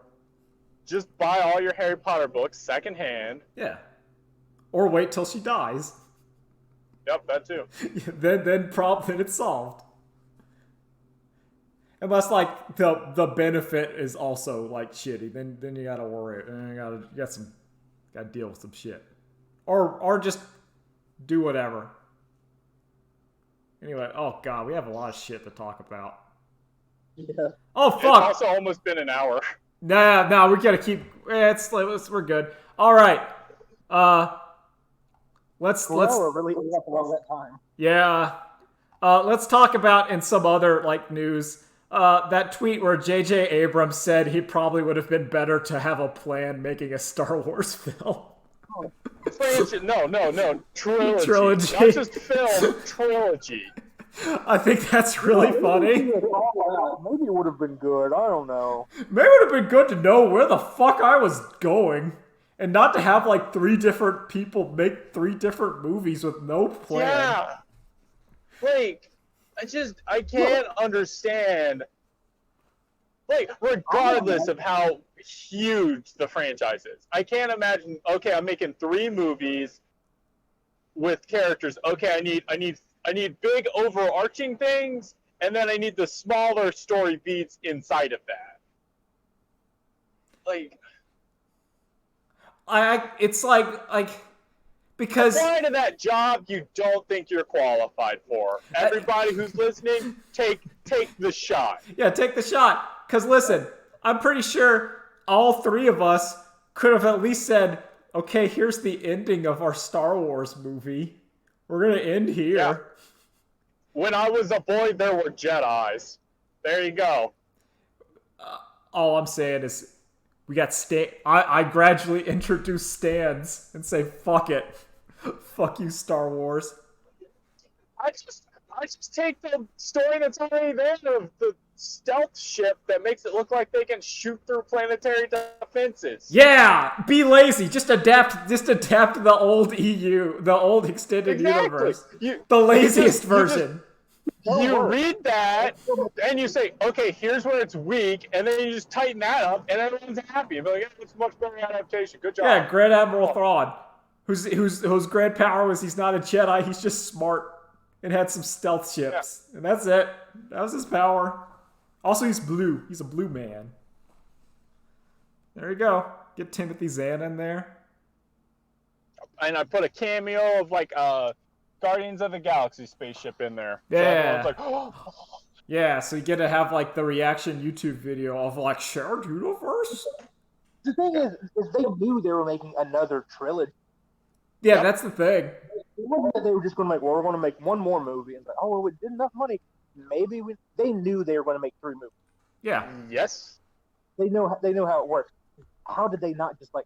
S2: Just buy all your Harry Potter books secondhand.
S1: Yeah. Or wait till she dies.
S2: Yep, that too.
S1: then it's solved. Unless like the benefit is also like shitty, then you gotta worry. Then you gotta deal with some shit, or just do whatever. Anyway, oh god, we have a lot of shit to talk about.
S3: Yeah.
S1: Oh
S2: It's
S1: fuck!
S2: also almost been an hour.
S1: No, we gotta keep. We're good. All right. Let's
S3: We're really up a lot of that time.
S1: yeah. Let's talk about in some other like news. That tweet where J.J. Abrams said he probably would have been better to have a plan making a Star Wars film.
S2: No. Trilogy.
S1: Trilogy.
S2: Not just film, trilogy.
S1: I think that's really funny.
S3: Maybe it would have been good. I don't know.
S1: Maybe it would have been good to know where the fuck I was going. And not to have like 3 different people make 3 different movies with no plan.
S2: Yeah. Like, I can't understand. Like, regardless of how huge the franchise is, I can't imagine. Okay, I'm making 3 movies with characters. Okay, I need big overarching things, and then I need the smaller story beats inside of that. Like,
S1: it's like because
S2: apply to that job you don't think you're qualified for. Everybody who's listening, take the shot.
S1: Yeah, take the shot. Because listen, I'm pretty sure all 3 of us could have at least said, okay, here's the ending of our Star Wars movie. We're going to end here.
S2: when I was a boy, there were Jedis. There you go.
S1: All I'm saying is we got I gradually introduce stands and say, fuck it. Fuck you, Star Wars.
S2: I just take the story that's already there of the stealth ship that makes it look like they can shoot through planetary defenses.
S1: Yeah, be lazy. Just adapt the old EU, the old extended universe. The laziest version.
S2: You read that and you say, okay, here's where it's weak, and then you just tighten that up, and everyone's happy. You're like, it's a much better adaptation. Good job.
S1: Yeah, Grand Admiral Thrawn, whose grand power was he's not a Jedi, he's just smart and had some stealth ships, and that's it. That was his power. Also, he's blue. He's a blue man. There you go. Get Timothy Zahn in there.
S2: And I put a cameo of like Guardians of the Galaxy spaceship in there.
S1: Yeah.
S2: So like, oh.
S1: Yeah, so you get to have like the reaction YouTube video of like shared universe.
S3: The thing is they knew they were making another trilogy.
S1: Yeah,
S2: Yep.
S1: that's the thing.
S3: It wasn't that they were just going to make, well, we're going to make one more movie, and like, oh, well, it did enough money. Maybe they knew they were going to make 3 movies.
S1: Yeah.
S2: Yes.
S3: They know how it works. How did they not just like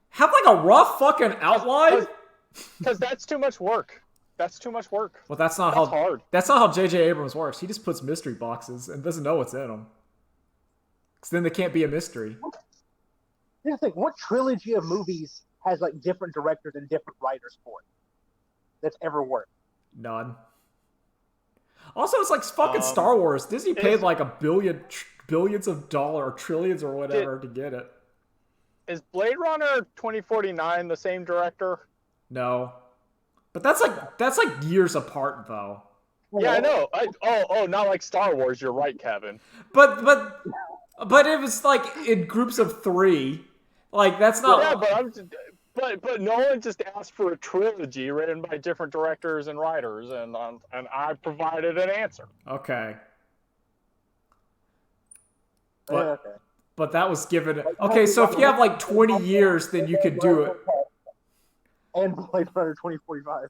S1: Have like a rough fucking outline.
S2: Because that's too much work. That's too much work.
S1: Well, that's not
S2: That's
S1: how
S2: hard.
S1: That's not how J.J. Abrams works. He just puts mystery boxes and doesn't know what's in them. Because then they can't be a mystery.
S3: Here's the thing: what trilogy of movies has like different directors and different writers for it that's ever worked?
S1: None. Also, it's like fucking Star Wars. Disney paid like billions of dollars or trillions or whatever to get it.
S2: Is Blade Runner 2049 the same director?
S1: No, but that's like years apart though.
S2: Yeah, I know. Not like Star Wars. You're right, Kevin.
S1: But it was like in groups of 3. Like that's not.
S2: Yeah, but Nolan just asked for a trilogy written by different directors and writers, and I provided an answer.
S1: Okay.
S3: Okay.
S1: But that was given. Okay, so if you have like 20 years, then you could do it.
S3: And Blade Runner 2045.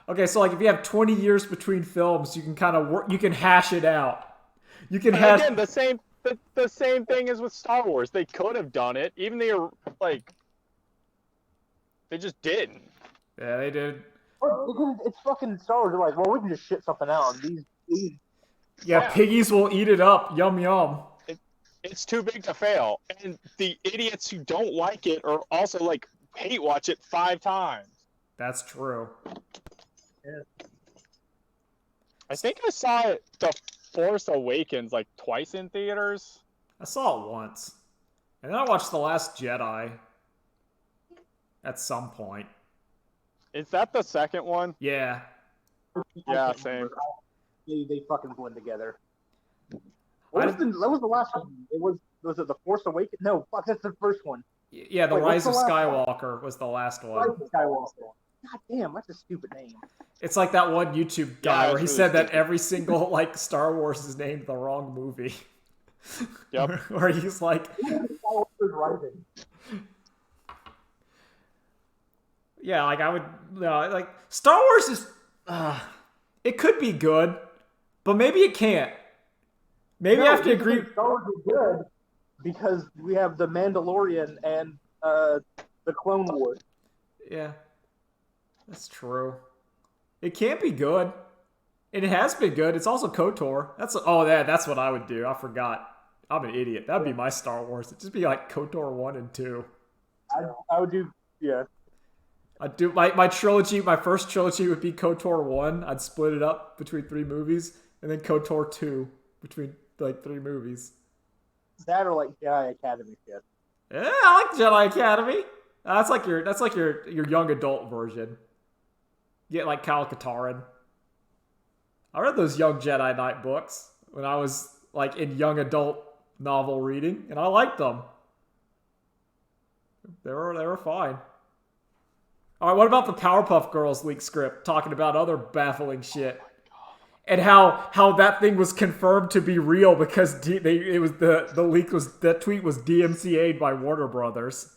S1: Okay, so like if you have 20 years between films, you can kind of work. You can hash it out. You can
S2: And
S1: hash.
S2: again, the same thing as with Star Wars. They could have done it, even though they just didn't.
S1: Yeah, they did.
S3: Because it's fucking Star Wars. They're like, well, we can just shit something out. And these
S1: Yeah, piggies will eat it up. Yum yum.
S2: It's too big to fail, and the idiots who don't like it are also like hate watch it 5 times.
S1: That's true.
S2: I think I saw it, The Force Awakens, like twice in theaters.
S1: I saw it once, and then I watched The Last Jedi. At some point.
S2: Is that the second one?
S1: Yeah.
S2: Yeah, same.
S3: They fucking blend together. What was the last one? Was it The Force Awakens? No, fuck, that's the first one.
S1: Yeah, The Rise of Skywalker was the last one.
S3: Rise of Skywalker. God damn, that's a stupid name.
S1: It's like that one YouTube guy where he
S2: really
S1: said that
S2: stupid.
S1: every single like Star Wars is named the wrong movie.
S2: Yep.
S1: Where he's like,
S3: Skywalker's Rising.
S1: yeah, like I would, like Star Wars is, it could be good, but maybe it can't. Maybe I have to agree.
S3: Star Wars is good because we have the Mandalorian and the Clone Wars.
S1: Yeah, that's true. It can't be good. And it has been good. It's also KOTOR. That's what I would do. I forgot. I'm an idiot. That'd be my Star Wars. It'd just be like KOTOR 1 and 2.
S3: I would do, yeah.
S1: I'd do my trilogy. My first trilogy would be KOTOR 1. I'd split it up between 3 movies, and then KOTOR 2 between like 3 movies.
S3: That or like Jedi Academy shit.
S1: Yeah, I like Jedi Academy. That's like your young adult version. You get like Kyle Katarn. I read those Young Jedi Knight books when I was like in young adult novel reading, and I liked them. They were fine. All right, what about the Powerpuff Girls leak script talking about other baffling shit? And how that thing was confirmed to be real because that tweet was DMCA'd by Warner Brothers.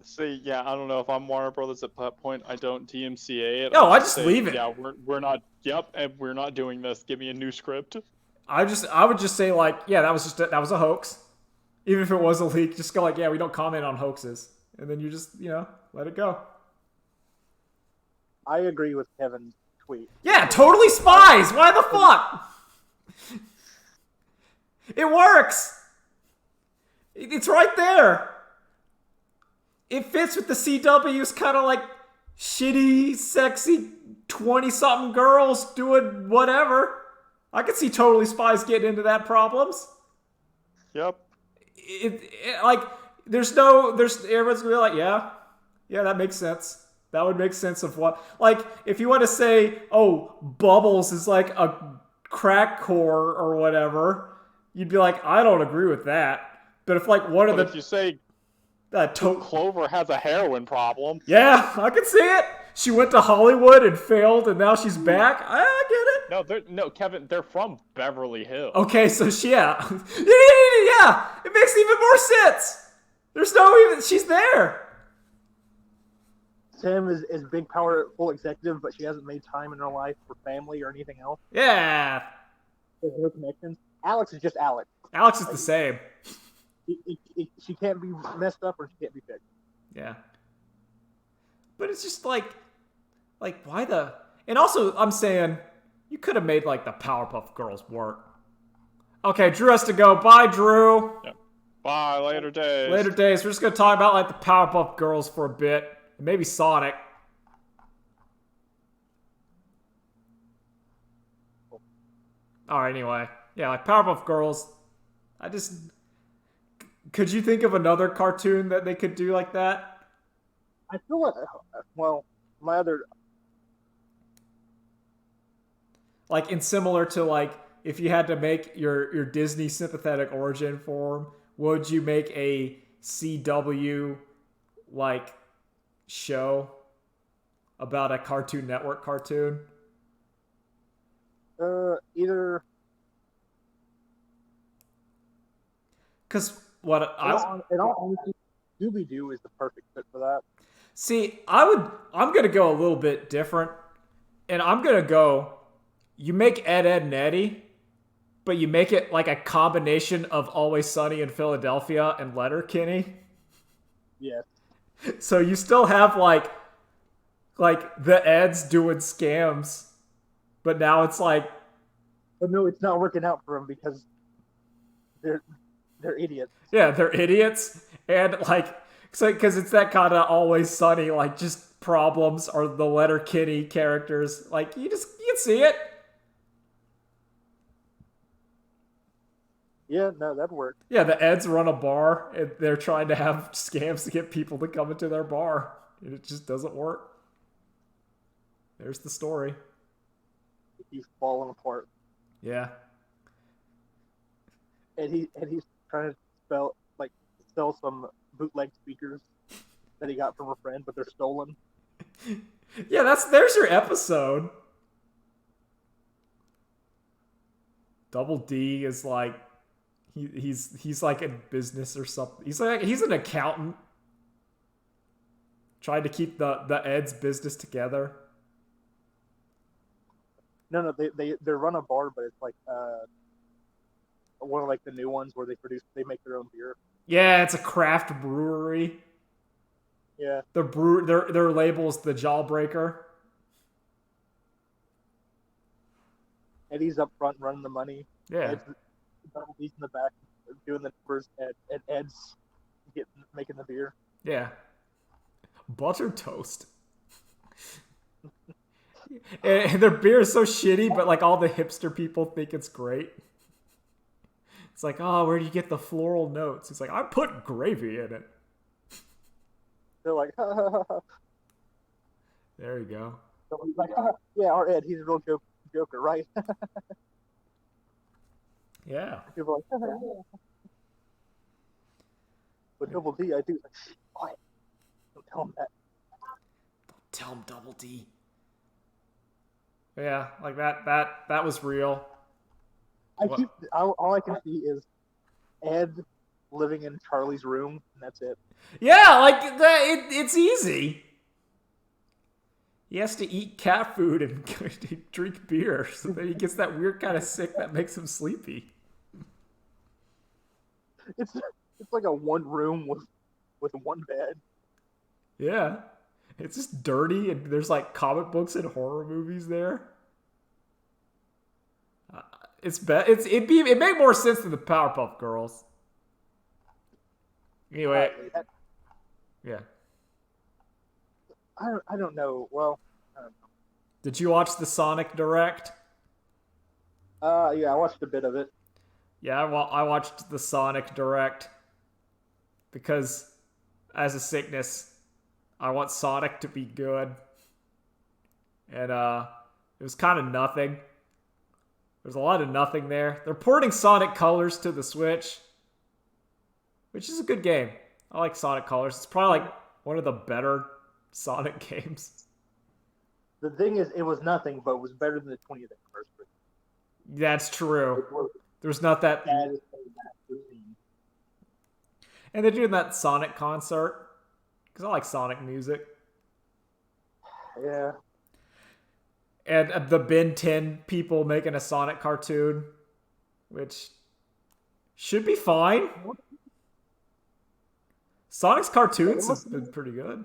S2: See, yeah, I don't know if I'm Warner Brothers at that point. I don't DMCA it.
S1: No, I
S2: I'll
S1: just
S2: say,
S1: leave it.
S2: Yeah, we're not. Yep, and we're not doing this. Give me a new script.
S1: I would just say like, yeah, that was a hoax. Even if it was a leak, just go like, yeah, we don't comment on hoaxes, and then you just let it go.
S3: I agree with Kevin's tweet.
S1: Yeah, totally spies. Why the fuck? It works. It's right there. It fits with the CW's kind of like shitty, sexy 20-something girls doing whatever. I could see Totally Spies getting into that problems.
S2: Yep.
S1: Like, everyone's gonna be like, yeah, that makes sense. That would make sense of what, like, if you want to say, oh, Bubbles is like a crack core or whatever, you'd be like, I don't agree with that. But if like one of
S2: But
S1: the
S2: if you say
S1: that
S2: Clover has a heroin problem,
S1: yeah, I can see it. She went to Hollywood and failed, and now she's back. I get it.
S2: no, Kevin, they're from Beverly Hills.
S1: Okay, so yeah, it makes even more sense. There's no even she's there.
S3: Sam is big powerful executive, but she hasn't made time in her life for family or anything else.
S1: Yeah,
S3: There's no connections. Alex is just Alex.
S1: Alex is the same.
S3: She can't be messed up or she can't be fixed.
S1: Yeah. But it's just like why the... And also, I'm saying, you could have made, like, the Powerpuff Girls work. Okay, Drew has to go. Bye, Drew.
S2: Yep. Bye, later days.
S1: Later days. We're just going to talk about, like, the Powerpuff Girls for a bit. And maybe Sonic. Alright, anyway. Yeah, like, Powerpuff Girls. Could you think of another cartoon that they could do like that?
S3: I feel like, well, my other...
S1: Like, in similar to, like, if you had to make your Disney sympathetic origin form, would you make a CW, like, show about a Cartoon Network cartoon?
S3: Either...
S1: Because what
S3: in all honesty, Scooby-Doo is the perfect fit for that.
S1: See, I'm going to go a little bit different. And I'm going to go... You make Ed, Edd and Eddy, but you make it like a combination of Always Sunny in Philadelphia and Letterkenny.
S3: Yes.
S1: So you still have like the Eds doing scams, but now it's like...
S3: But no, it's not working out for them because they're idiots.
S1: Yeah, they're idiots. And like... Because it's that kind of Always Sunny, like just problems or the Letterkenny characters. Like, you can see it.
S3: Yeah, no, that'd work.
S1: Yeah, the Eds run a bar, and they're trying to have scams to get people to come into their bar. And it just doesn't work. There's the story.
S3: He's falling apart.
S1: Yeah.
S3: And he's trying to sell some bootleg speakers that he got from a friend, but they're stolen.
S1: Yeah, there's your episode. Double D is like... He's like in business or something. He's an accountant trying to keep the Ed's business together.
S3: No, they run a bar, but it's like one of like the new ones where they make their own beer.
S1: Yeah, it's a craft brewery.
S3: Yeah.
S1: Their label's the Jawbreaker.
S3: Eddie's up front running the money.
S1: Yeah.
S3: He's in the back doing the numbers, and Ed's making the beer.
S1: Yeah. Buttered toast. And their beer is so shitty, but like all the hipster people think it's great. It's like, oh, where do you get the floral notes? It's like, I put gravy in it.
S3: They're like, ha, ha, ha, ha.
S1: There you go.
S3: So he's like, yeah, our Ed, he's a real joker, right?
S1: Yeah.
S3: People are like, but Double D, I do. Quiet. Don't tell him that.
S1: Don't tell him Double D. Yeah, like that was real.
S3: All I can see is Ed living in Charlie's room, and that's it.
S1: Yeah, like it's easy. He has to eat cat food and drink beer, so then he gets that weird kind of sick that makes him sleepy.
S3: It's like a one room with one bed.
S1: Yeah, it's just dirty, and there's like comic books and horror movies there. It made more sense than the Powerpuff Girls. Anyway, yeah.
S3: I don't know. Well, I don't know.
S1: Did you watch the Sonic Direct?
S3: Yeah, I watched a bit of it.
S1: Yeah, I watched the Sonic Direct because, as a sickness, I want Sonic to be good. And it was kind of nothing. There's a lot of nothing there. They're porting Sonic Colors to the Switch, which is a good game. I like Sonic Colors. It's probably like one of the better Sonic games.
S3: The thing is, it was nothing, but it was better than the 20th anniversary.
S1: That's true. There's not that. And they're doing that Sonic concert because I like Sonic music.
S3: Yeah.
S1: And the Ben 10 people making a Sonic cartoon, which should be fine. Sonic's cartoons have been pretty good.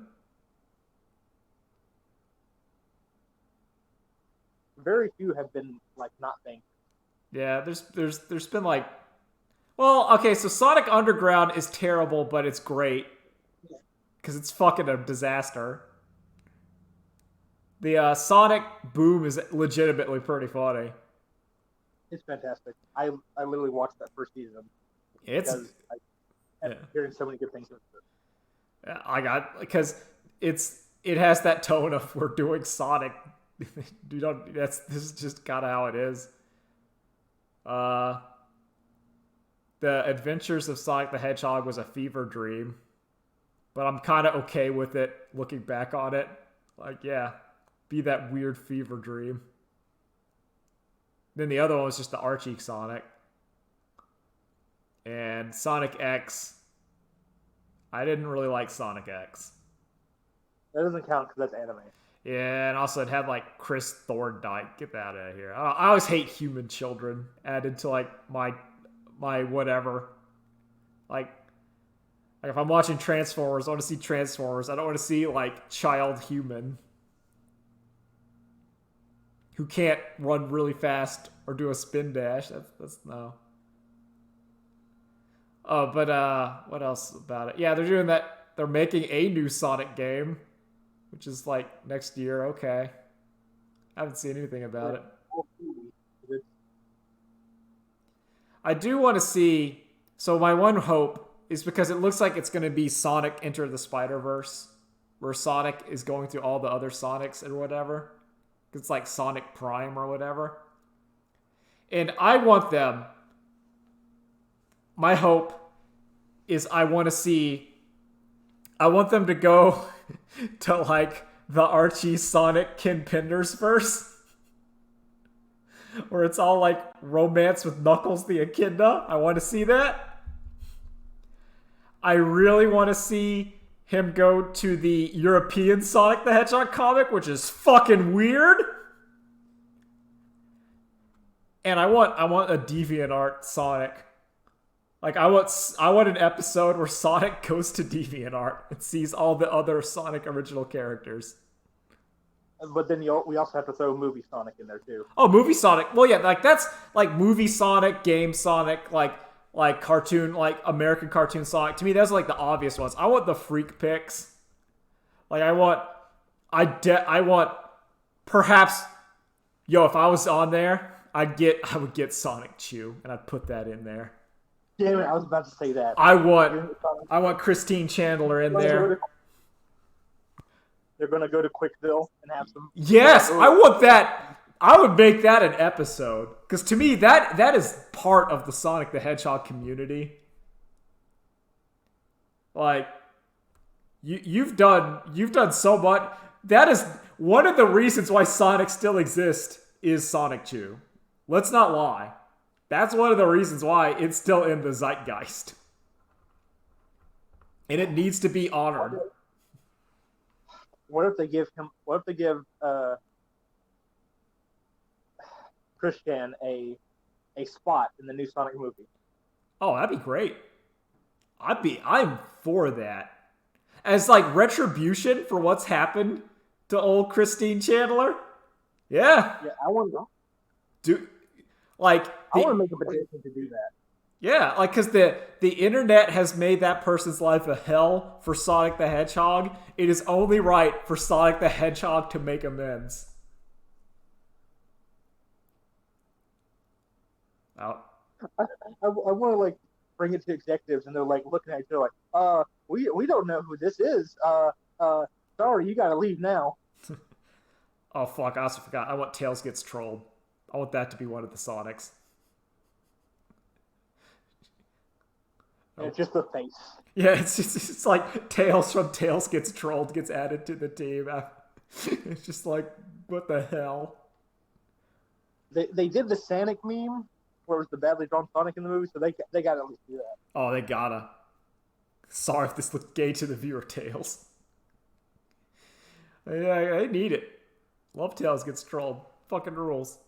S3: Very few have been like not thanked.
S1: Yeah, there's been like, well, okay, so Sonic Underground is terrible, but it's great because it's fucking a disaster. The Sonic Boom is legitimately pretty funny.
S3: It's fantastic. I literally watched that first season.
S1: It's
S3: hearing so many good things about it.
S1: Because it has that tone of we're doing Sonic. This is just kind of how it is. The Adventures of Sonic the Hedgehog was a fever dream, but I'm kind of okay with it looking back on it. Like, yeah, be that weird fever dream. Then the other one was just the Archie Sonic. And Sonic X, I didn't really like Sonic X.
S3: That doesn't count because that's anime.
S1: Yeah, and also it had like Chris Thorndyke. Get that out of here. I always hate human children added to like my whatever. Like if I'm watching Transformers, I want to see Transformers. I don't want to see like child human who can't run really fast or do a spin dash. That's no. Oh, but what else about it? Yeah, they're doing that. They're making a new Sonic game, which is like next year. Okay, I haven't seen anything about it. I do want to see. So my one hope is because it looks like it's going to be Sonic Enter the Spider-Verse, where Sonic is going through all the other Sonics and whatever. It's like Sonic Prime or whatever. And I want them. My hope is I want them to go to like the Archie Sonic Ken Penders verse. Where it's all like romance with Knuckles the Echidna. I want to see that. I really want to see him go to the European Sonic the Hedgehog comic, which is fucking weird. And I want a DeviantArt Sonic. Like I want an episode where Sonic goes to DeviantArt and sees all the other Sonic original characters.
S3: But then we also have to throw Movie Sonic in there too.
S1: Oh, Movie Sonic. Well, yeah, like that's like Movie Sonic, Game Sonic, like cartoon, like American cartoon Sonic. To me, those are like the obvious ones. I want the freak picks. Like I want perhaps, if I was on there, I would get Sonic Chew and I'd put that in there.
S3: Damn it, I was about to say that.
S1: I want Christine Chandler in there.
S3: They're gonna go to Quickville and have some.
S1: Yes, I want that. I would make that an episode because to me that is part of the Sonic the Hedgehog community. Like you've done so much. That is one of the reasons why Sonic still exists is Sonic Chew. Let's not lie. That's one of the reasons why it's still in the zeitgeist. And it needs to be honored.
S3: What if they give him? What if they give Christian a spot in the new Sonic movie?
S1: Oh, that'd be great. I'm for that. As like retribution for what's happened to old Christine Chandler. Yeah.
S3: Yeah, I want
S1: Do like
S3: to make a petition to do that.
S1: yeah, like because the internet has made that person's life a hell for Sonic the Hedgehog. It is only right for Sonic the Hedgehog to make amends. Oh.
S3: I want to like bring it to executives, and they're like looking at each other like, we don't know who this is. Sorry, you got to leave now.
S1: Oh fuck! I also forgot. I want Tails gets trolled. I want that to be one of the Sonics.
S3: And it's just the face.
S1: Yeah, it's like Tails from Tails Gets Trolled gets added to the team. It's just like, what the hell?
S3: They did the Sonic meme, where it was the badly drawn Sonic in the movie, so they got to at least do that.
S1: Oh, they gotta. Sorry if this looks gay to the viewer, Tails. Yeah, I need it. Love Tails Gets Trolled. Fucking rules.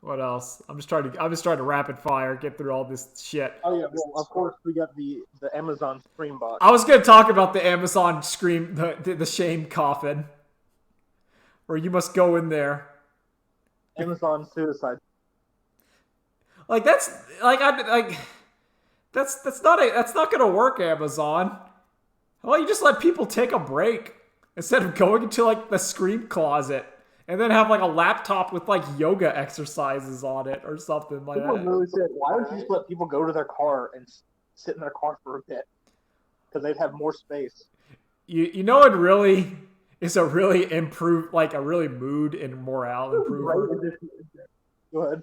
S1: What else? I'm just trying to rapid fire get through all this shit.
S3: Oh yeah, well of course we got the Amazon Scream box.
S1: I was gonna talk about the Amazon Scream, the shame coffin, where you must go in there.
S3: Amazon suicide.
S1: Like that's not gonna work, Amazon. How about you just let people take a break instead of going into like the Scream closet? And then have like a laptop with like yoga exercises on it or something like
S3: People
S1: that.
S3: really said, why don't you just let people go to their car and sit in their car for a bit? Because they'd have more space.
S1: You know it really is a really mood and morale improver.
S3: Go ahead.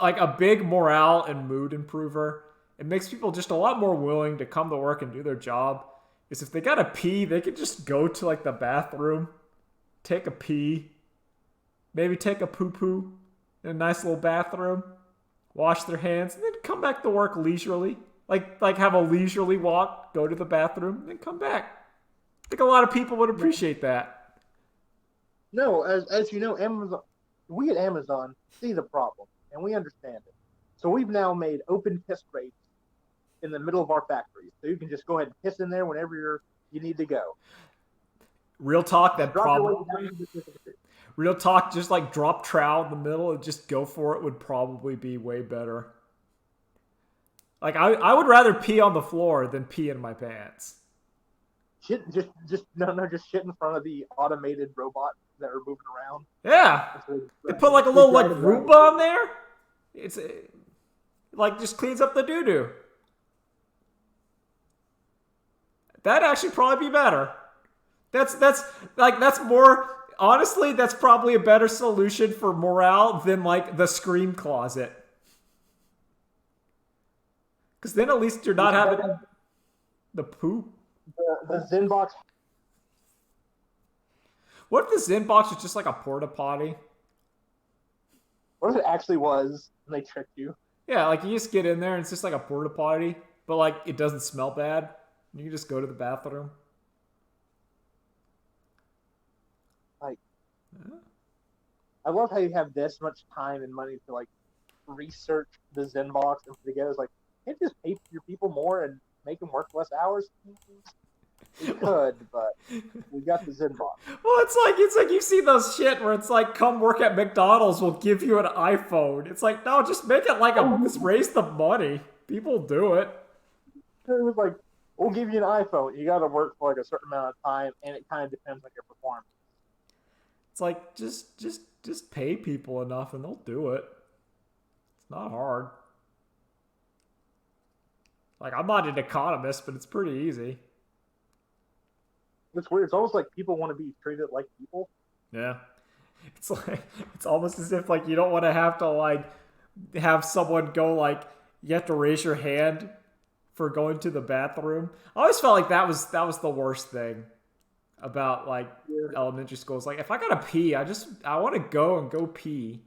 S1: Like a big morale and mood improver. It makes people just a lot more willing to come to work and do their job. Is if they gotta pee, they could just go to like the bathroom, take a pee, maybe take a poo-poo in a nice little bathroom, wash their hands, and then come back to work leisurely. Like have a leisurely walk, go to the bathroom, and then come back. I think a lot of people would appreciate that.
S3: No, as you know, we at Amazon see the problem, and we understand it. So we've now made open piss crates in the middle of our factories. So you can just go ahead and piss in there whenever you need to go.
S1: Real talk, Real talk, just like drop trowel in the middle and just go for it would probably be way better. Like I would rather pee on the floor than pee in my pants.
S3: Shit, just shit in front of the automated robots that are moving around.
S1: Yeah, they put like a little like Roomba on there. It's like just cleans up the doo doo. That'd actually probably be better. That's more. Honestly, that's probably a better solution for morale than like the Scream closet. Because then at least you're not having the poop.
S3: The Zen box.
S1: What if the Zen box was just like a porta potty?
S3: What if it actually was and they tricked you?
S1: Yeah, like you just get in there and it's just like a porta potty, but like it doesn't smell bad. You can just go to the bathroom.
S3: I love how you have this much time and money to like research the Zen box and put together. It's like, can't you just pay your people more and make them work less hours? We could, but we got the Zen box.
S1: Well, it's like you see those shit where it's like, come work at McDonald's, we'll give you an iPhone. It's like, no, just make it like just raise the money. People do it.
S3: It was like, we'll give you an iPhone. You got to work for like a certain amount of time, and it kind of depends on your performance.
S1: It's like just pay people enough and they'll do it. It's not hard. Like I'm not an economist, but it's pretty easy.
S3: It's weird. It's almost like people want to be treated like people.
S1: Yeah. It's almost as if like you don't want to like have someone go like you have to raise your hand for going to the bathroom. I always felt like that was the worst thing about like elementary schools. Like if I gotta pee, I want to go pee.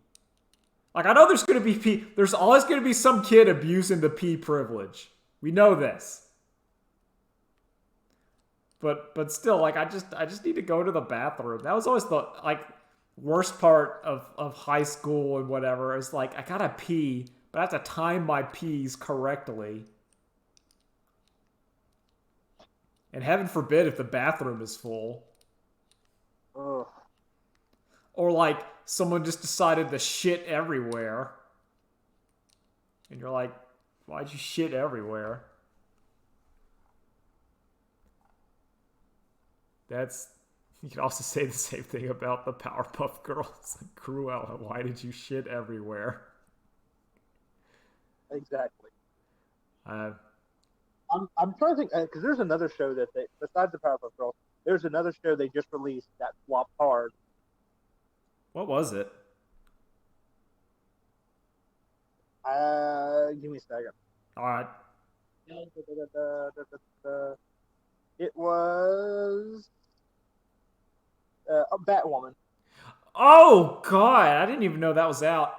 S1: Like I know there's always gonna be some kid abusing the pee privilege. We know this. But still, like, I just need to go to the bathroom. That was always the, like, worst part of high school and whatever, is like, I gotta pee, but I have to time my pees correctly. And heaven forbid if the bathroom is full.
S3: Ugh.
S1: Or like someone just decided to shit everywhere. And you're like, why'd you shit everywhere? You can also say the same thing about the Powerpuff Girls. Cruella, why did you shit everywhere?
S3: Exactly.
S1: Uh,
S3: I'm trying to think, because there's another show that they, besides the Powerpuff Girls, there's another show they just released that flopped hard.
S1: what was it?
S3: Give me a second.
S1: Alright.
S3: It was a Batwoman.
S1: Oh, God! I didn't even know that was out.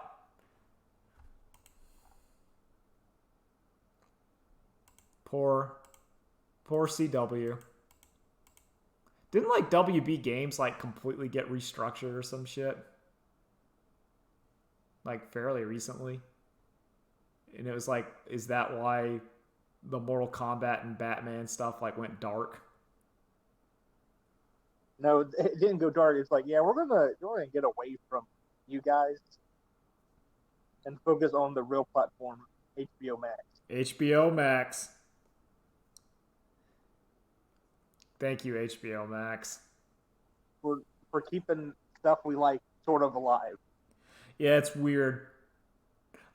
S1: Poor CW. Didn't, like, WB Games, like, completely get restructured or some shit? Like, fairly recently? And it was like, is that why the Mortal Kombat and Batman stuff, like, went dark?
S3: No, it didn't go dark. It's like, yeah, we're gonna get away from you guys and focus on the real platform, HBO Max.
S1: HBO Max. Thank you, HBO Max.
S3: For keeping stuff we like sort of alive.
S1: Yeah, it's weird.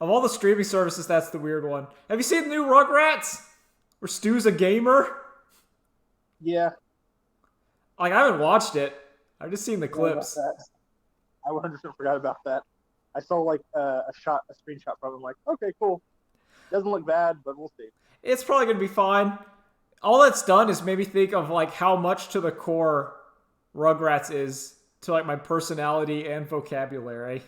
S1: Of all the streaming services, that's the weird one. Have you seen the new Rugrats? Where Stu's a gamer?
S3: Yeah.
S1: Like, I haven't watched it. I've just seen the clips.
S3: I 100% forgot about that. I saw like a screenshot from it. I'm like, okay, cool. Doesn't look bad, but we'll see.
S1: It's probably going to be fine. All that's done is maybe think of, like, how much to the core Rugrats is to, like, my personality and vocabulary.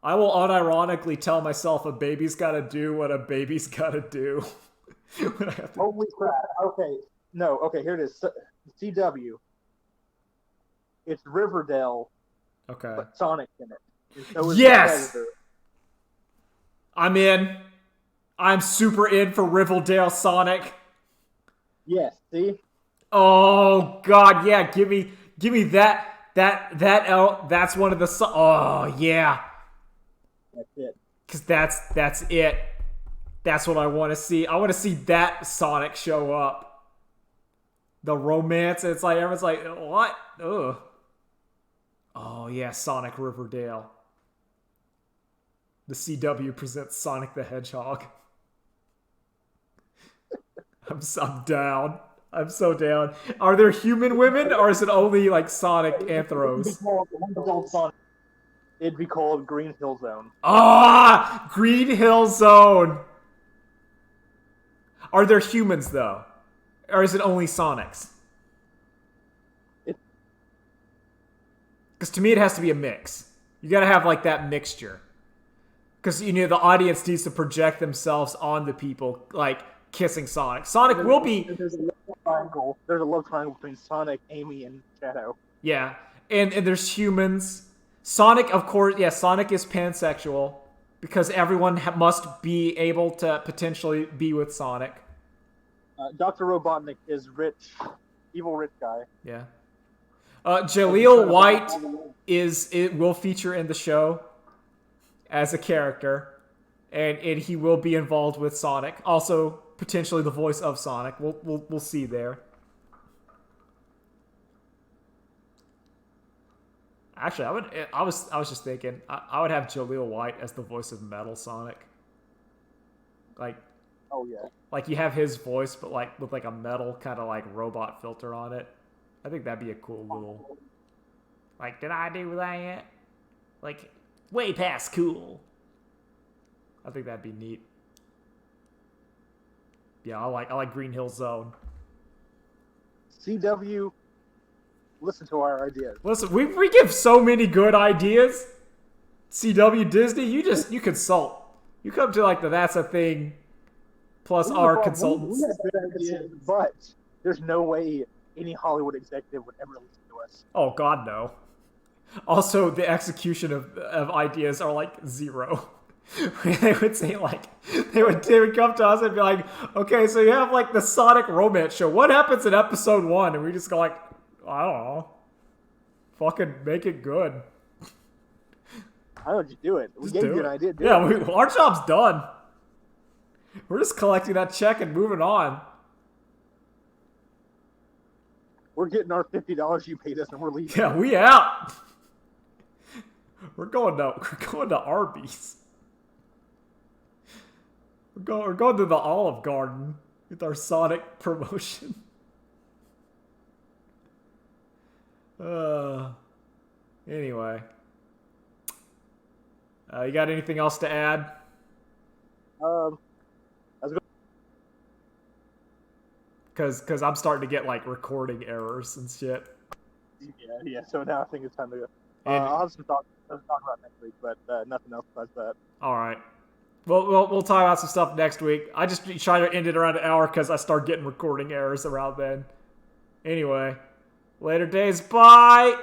S1: I will unironically tell myself a baby's gotta do what a baby's gotta do. When I have to...
S3: Holy crap. Okay. No, okay, here it is. CW. It's Riverdale,
S1: Okay.
S3: but Sonic's in it. And so is
S1: Yes!
S3: Predator.
S1: I'm in. I'm super in for Riverdale Sonic.
S3: Yes, see?
S1: Oh, God, yeah. Give me that. That's one of the... Oh, yeah.
S3: That's it.
S1: Because that's it. That's what I want to see. I want to see that Sonic show up. The romance. It's like, everyone's like, what? Ugh. Oh, yeah, Sonic Riverdale. The CW presents Sonic the Hedgehog. I'm down. I'm so down. Are there human women, or is it only, like, Sonic Anthros?
S3: It'd be called Green Hill Zone.
S1: Ah! Green Hill Zone! Are there humans, though? Or is it only Sonics? Because to me, it has to be a mix. You gotta have, like, that mixture. Because, you know, the audience needs to project themselves on the people, like, kissing Sonic. Sonic will be...
S3: There's a love triangle. There's a love triangle between Sonic, Amy, and Shadow.
S1: Yeah. And there's humans. Sonic, of course, yeah, Sonic is pansexual. Because everyone must be able to potentially be with Sonic.
S3: Dr. Robotnik is rich, evil rich guy.
S1: Yeah. Jaleel White will feature in the show as a character, and he will be involved with Sonic. Also, potentially the voice of Sonic. We'll see there. Actually, I was just thinking I would have Jaleel White as the voice of Metal Sonic. Like,
S3: oh yeah.
S1: Like, you have his voice, but, like, with, like, a metal kind of, like, robot filter on it. I think that'd be a cool little... Like, did I do that? Like, way past cool. I think that'd be neat. Yeah, I like Green Hill Zone.
S3: CW, listen to our ideas.
S1: Listen, we give so many good ideas. CW, Disney, you consult. You come to, like, the That's a Thing... plus our consultants.
S3: We have good ideas, but There's no way any Hollywood executive would ever listen to us.
S1: Oh God, no. Also, the execution of ideas are like zero. They would say like they would come to us and be like, okay, so you have like the Sonic romance show. What happens in episode 1? And we just go like, I don't know. Fucking make it good.
S3: How would you do it? We
S1: Just
S3: gave
S1: do
S3: you
S1: it.
S3: an idea.
S1: Yeah, our job's done. We're just collecting that check and moving on.
S3: We're getting our $50 you paid us, and we're leaving.
S1: Yeah, we out. We're going to Arby's. We're going to the Olive Garden with our Sonic promotion. Anyway. You got anything else to add? Because I'm starting to get like recording errors and shit.
S3: Yeah. So now I think it's time to go.
S1: And-
S3: I'll have some thoughts to talk about next week, but nothing else besides that.
S1: All right. Well, we'll talk about some stuff next week. I just try to end it around an hour because I start getting recording errors around then. Anyway, later days. Bye.